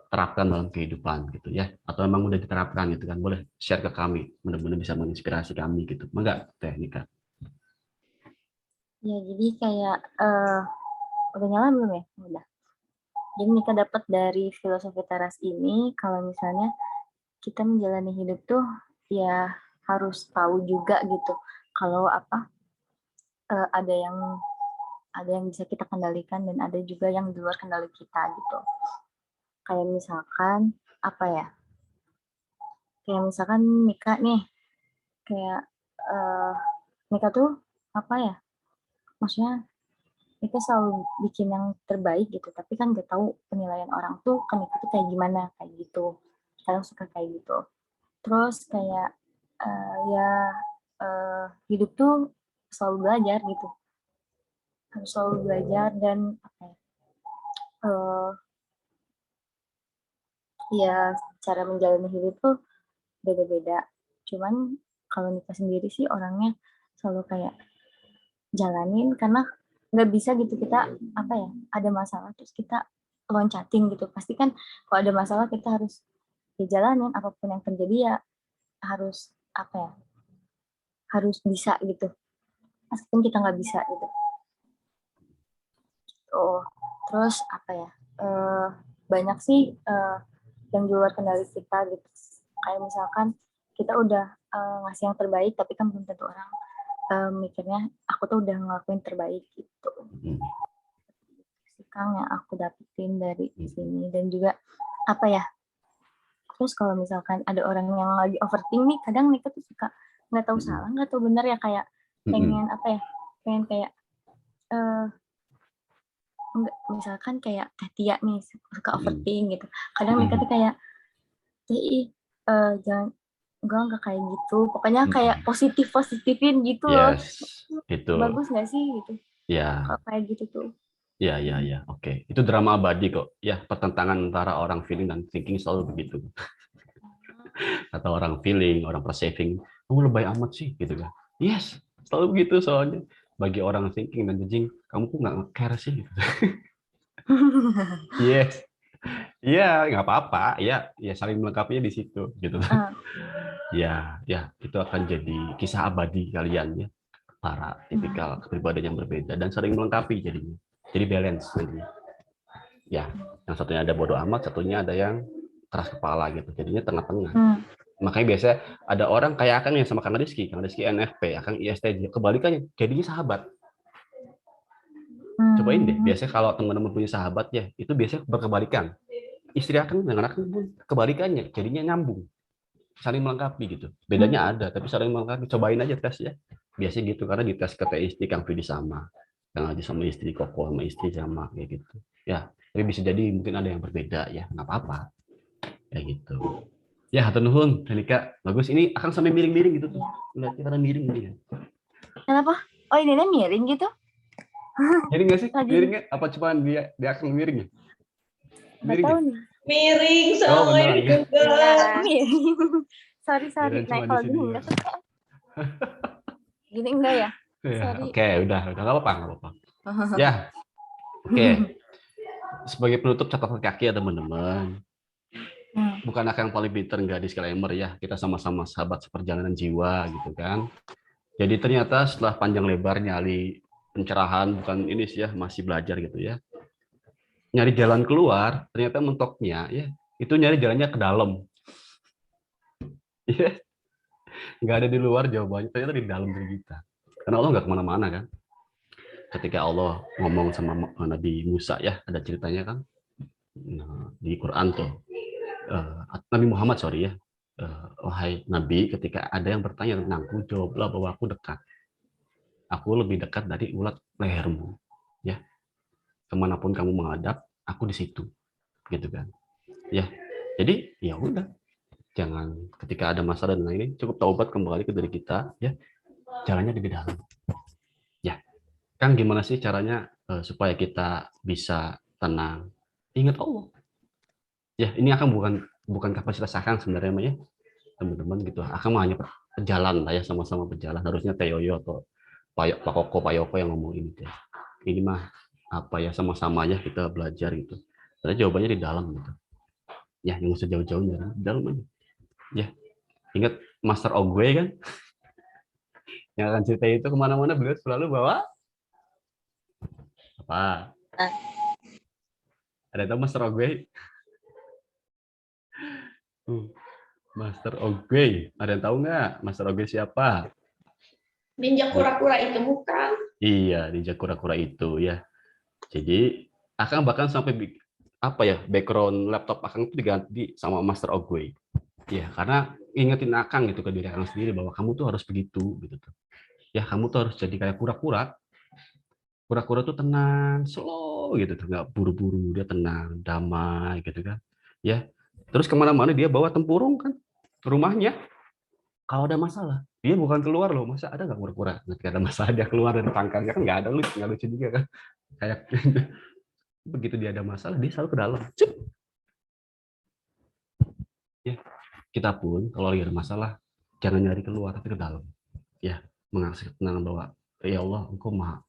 terapkan dalam kehidupan gitu ya? Atau memang udah diterapkan gitu kan? Boleh share ke kami. Benar-benar bisa menginspirasi kami gitu. Mangga teknika. Ya, jadi kayak udah nyala belum ya? Udah. Jadi Nika dapat dari filosofi teras ini kalau misalnya kita menjalani hidup tuh ya harus tahu juga gitu kalau apa ada yang bisa kita kendalikan dan ada juga yang di luar kendali kita gitu. Kayak misalkan apa ya? Kayak misalkan Nika nih kayak Nika tuh apa ya? Maksudnya Nika selalu bikin yang terbaik gitu, tapi kan gak tahu penilaian orang tuh ke Nika tuh kayak gimana kayak gitu. Kadang suka kayak gitu. Terus kayak ya hidup tuh selalu belajar gitu, harus selalu belajar dan apa ya, ya cara menjalani hidup tuh beda-beda. Cuman kalau Nika sendiri sih orangnya selalu kayak jalanin karena nggak bisa gitu kita apa ya ada masalah terus kita loncatin gitu. Pasti kan kalau ada masalah kita harus dijalanin apapun yang terjadi ya harus apa ya harus bisa gitu. Meskipun kita nggak bisa gitu. Oh, terus apa ya? Banyak sih yang di luar kendali kita gitu. Kayak misalkan kita udah ngasih yang terbaik, tapi kan belum tentu orang mikirnya aku tuh udah ngelakuin terbaik gitu. Kang yang aku dapetin dari sini dan juga apa ya? Terus kalau misalkan ada orang yang lagi overthink nih, kadang mereka tuh suka nggak tahu salah, nggak tahu benar ya, kayak pengen apa ya, pengen kayak enggak, misalkan kayak Teh Tia nih suka overthink gitu. Kadang mereka tuh kayak, jangan, enggak kayak gitu. Pokoknya kayak positifin gitu loh. Itu. Bagus nggak sih gitu? Ya. Kalau kayak gitu tuh. Ya. Oke. Itu drama abadi kok. Ya, pertentangan antara orang feeling dan thinking selalu begitu. Atau orang feeling, orang perceiving, kamu lebay amat sih, gitu kan. Yes, selalu begitu soalnya. Bagi orang thinking dan judging, kamu kok nggak care sih, gitu. Yes. Iya, nggak apa-apa. Ya saling melengkapinya di situ, gitu. Ya, itu akan jadi kisah abadi kalian ya. Para tipikal kepribadian yang berbeda dan saling melengkapi jadinya. Jadi balance jadinya. Ya, yang satunya ada bodo amat, satunya ada yang keras kepala gitu. Jadinya tengah-tengah. Makanya biasanya ada orang kayak Akang yang sama Kang Rizky NFP, Akang ISTJ, kebalikannya, jadinya sahabat. Cobain deh, biasanya kalau teman-teman punya sahabat ya, itu biasanya berkebalikan. Istri Akang dengan Akang pun kebalikannya, jadinya nyambung. Saling melengkapi gitu. Bedanya ada, tapi saling melengkapi. Cobain aja tes ya. Biasanya gitu, karena di tes ke istri Kang Vidi sama. Kang Haji sama istri, Koko sama istri sama, kayak gitu. Ya, tapi bisa jadi mungkin ada yang berbeda ya, nggak apa-apa. Kayak gitu. Ya, hatur nuhun, Danika. Bagus, ini akan sampai miring-miring gitu tuh. Lihatnya karena miring ini ya. Kenapa? Oh, ini miring gitu? Miring nggak sih? Miringnya? Apa cuma dia akan miring ya? Miring ya? Miring sama ini juga. Miring. Sorry. Nah, kalau gini enggak tuh. Gini enggak ya? Oke, udah nggak apa-apa. Ya, oke. Sebagai penutup catatan kaki ya teman-teman. Bukan yang paling pinter, nggak disclaimer ya. Kita sama-sama sahabat seperjalanan jiwa gitu kan. Jadi ternyata setelah panjang lebar nyali pencerahan, bukan ini sih ya, masih belajar gitu ya. Nyari jalan keluar, ternyata mentoknya ya itu nyari jalannya ke dalam. Ya, nggak ada di luar jawabannya, ternyata di dalam diri kita. Karena Allah nggak kemana-mana kan. Ketika Allah ngomong sama Nabi Musa ya, ada ceritanya kan. Nah, di Quran tuh. Nabi Muhammad ya. Wahai Nabi, ketika ada yang bertanya tentangku, jawablah bahwa aku dekat. Aku lebih dekat dari ulat lehermu. Ya, kemanapun kamu menghadap, aku di situ, gitu kan. Ya, jadi ya udah, jangan ketika ada masalah dan lain-lain, cukup taubat kembali ke diri kita, ya, jalannya di dalam. Ya, kan gimana sih caranya supaya kita bisa tenang? Ingat Allah. Ya, ini akan bukan kapasitas Akang sebenarnya ya, teman-teman gitu. Akang hanya berjalan lah ya, sama-sama berjalan. Harusnya Teyoyo atau Pak Koko, Pak Yoko yang ngomong ini. Ini mah apa ya, sama-sama ya kita belajar gitu. Tapi jawabannya di dalam gitu. Ya, yang usah jauh-jauhnya, di dalam aja. Ya, ingat Master Ogwe kan? Yang akan cerita itu kemana-mana beliau selalu bawa apa? Ada tahu Master Ogwe? Master Ogwe, ada yang tahu nggak Master Ogwe siapa? Ninja kura-kura itu bukan? Iya, ninja kura-kura itu ya. Jadi Akang bahkan sampai apa ya, background laptop Akang itu diganti sama Master Ogwe. Ya, karena ingetin Akang gitu ke diri Akang sendiri bahwa kamu tuh harus begitu gitu tuh. Ya, kamu tuh harus jadi kayak kura-kura. Kura-kura tuh tenang, slow gitu tuh, nggak buru-buru, dia tenang, damai gitu kan. Ya, terus kemana-mana dia bawa tempurung kan, rumahnya. Kalau ada masalah, dia bukan keluar loh. Masa ada nggak kura-kura? Ketika ada masalah dia keluar dari tangkarnya kan nggak ada, nggak lucu juga kan. Kayak begitu dia ada masalah dia selalu ke dalam. Cuk. Ya, kita pun kalau lagi ada masalah jangan nyari keluar tapi ke dalam. Ya, mengasih ketenangan bahwa ya Allah, Engkau Maha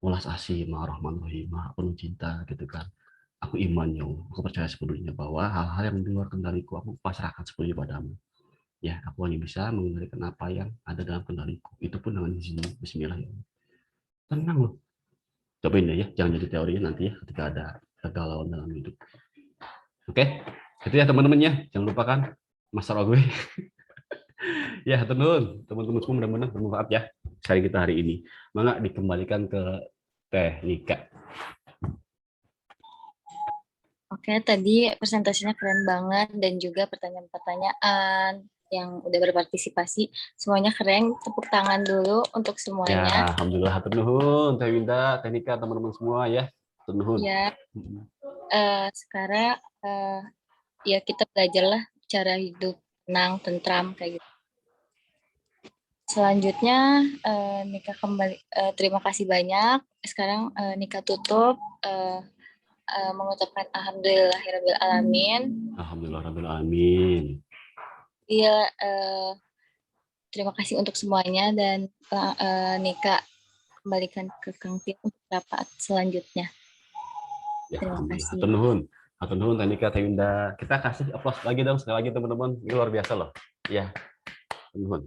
Welas Asih, Maha Rahman Rahim, Maha penuh cinta gitu kan. Aku iman ya Allah, aku percaya sepenuhnya bahwa hal-hal yang di luar kendaliku aku pasrahkan sepenuhnya padamu. Ya, aku hanya bisa mengendalikan apa yang ada dalam kendaliku. Itu pun dengan izin Bismillah ya. Tenang loh. Cobain ya, jangan jadi teorinya nanti ya ketika ada kegalauan dalam hidup. Oke, itu ya teman-teman ya. Jangan lupakan masalah gue. Ya, teman-teman semua mudah-mudahan bermanfaat ya sharing kita hari ini. Mangga dikembalikan ke Teh Nika. Oke, tadi presentasinya keren banget dan juga pertanyaan-pertanyaan yang udah berpartisipasi. Semuanya keren. Tepuk tangan dulu untuk Ya, semuanya. alhamdulillah hatur nuhun Teh Winda, Teh Nika, teman-teman semua ya. Hatur nuhun. Ya, sekarang ya kita belajarlah cara hidup tenang, tentram kayak gitu. Selanjutnya Nika kembali terima kasih banyak. Sekarang Nika tutup mengucapkan alhamdulillahirabbil alamin. Alhamdulillahirabbil alamin. Iya, terima kasih untuk semuanya dan Nika kembalikan ke Kang Tio untuk rapat selanjutnya. Ya, Terima alhamdulillah. kasih. Hatur nuhun. Hatur nuhun Teh Nika, Teh Winda. Kita kasih aplaus lagi dong sekali lagi teman-teman. Ini luar biasa loh. Ya. Hatur nuhun.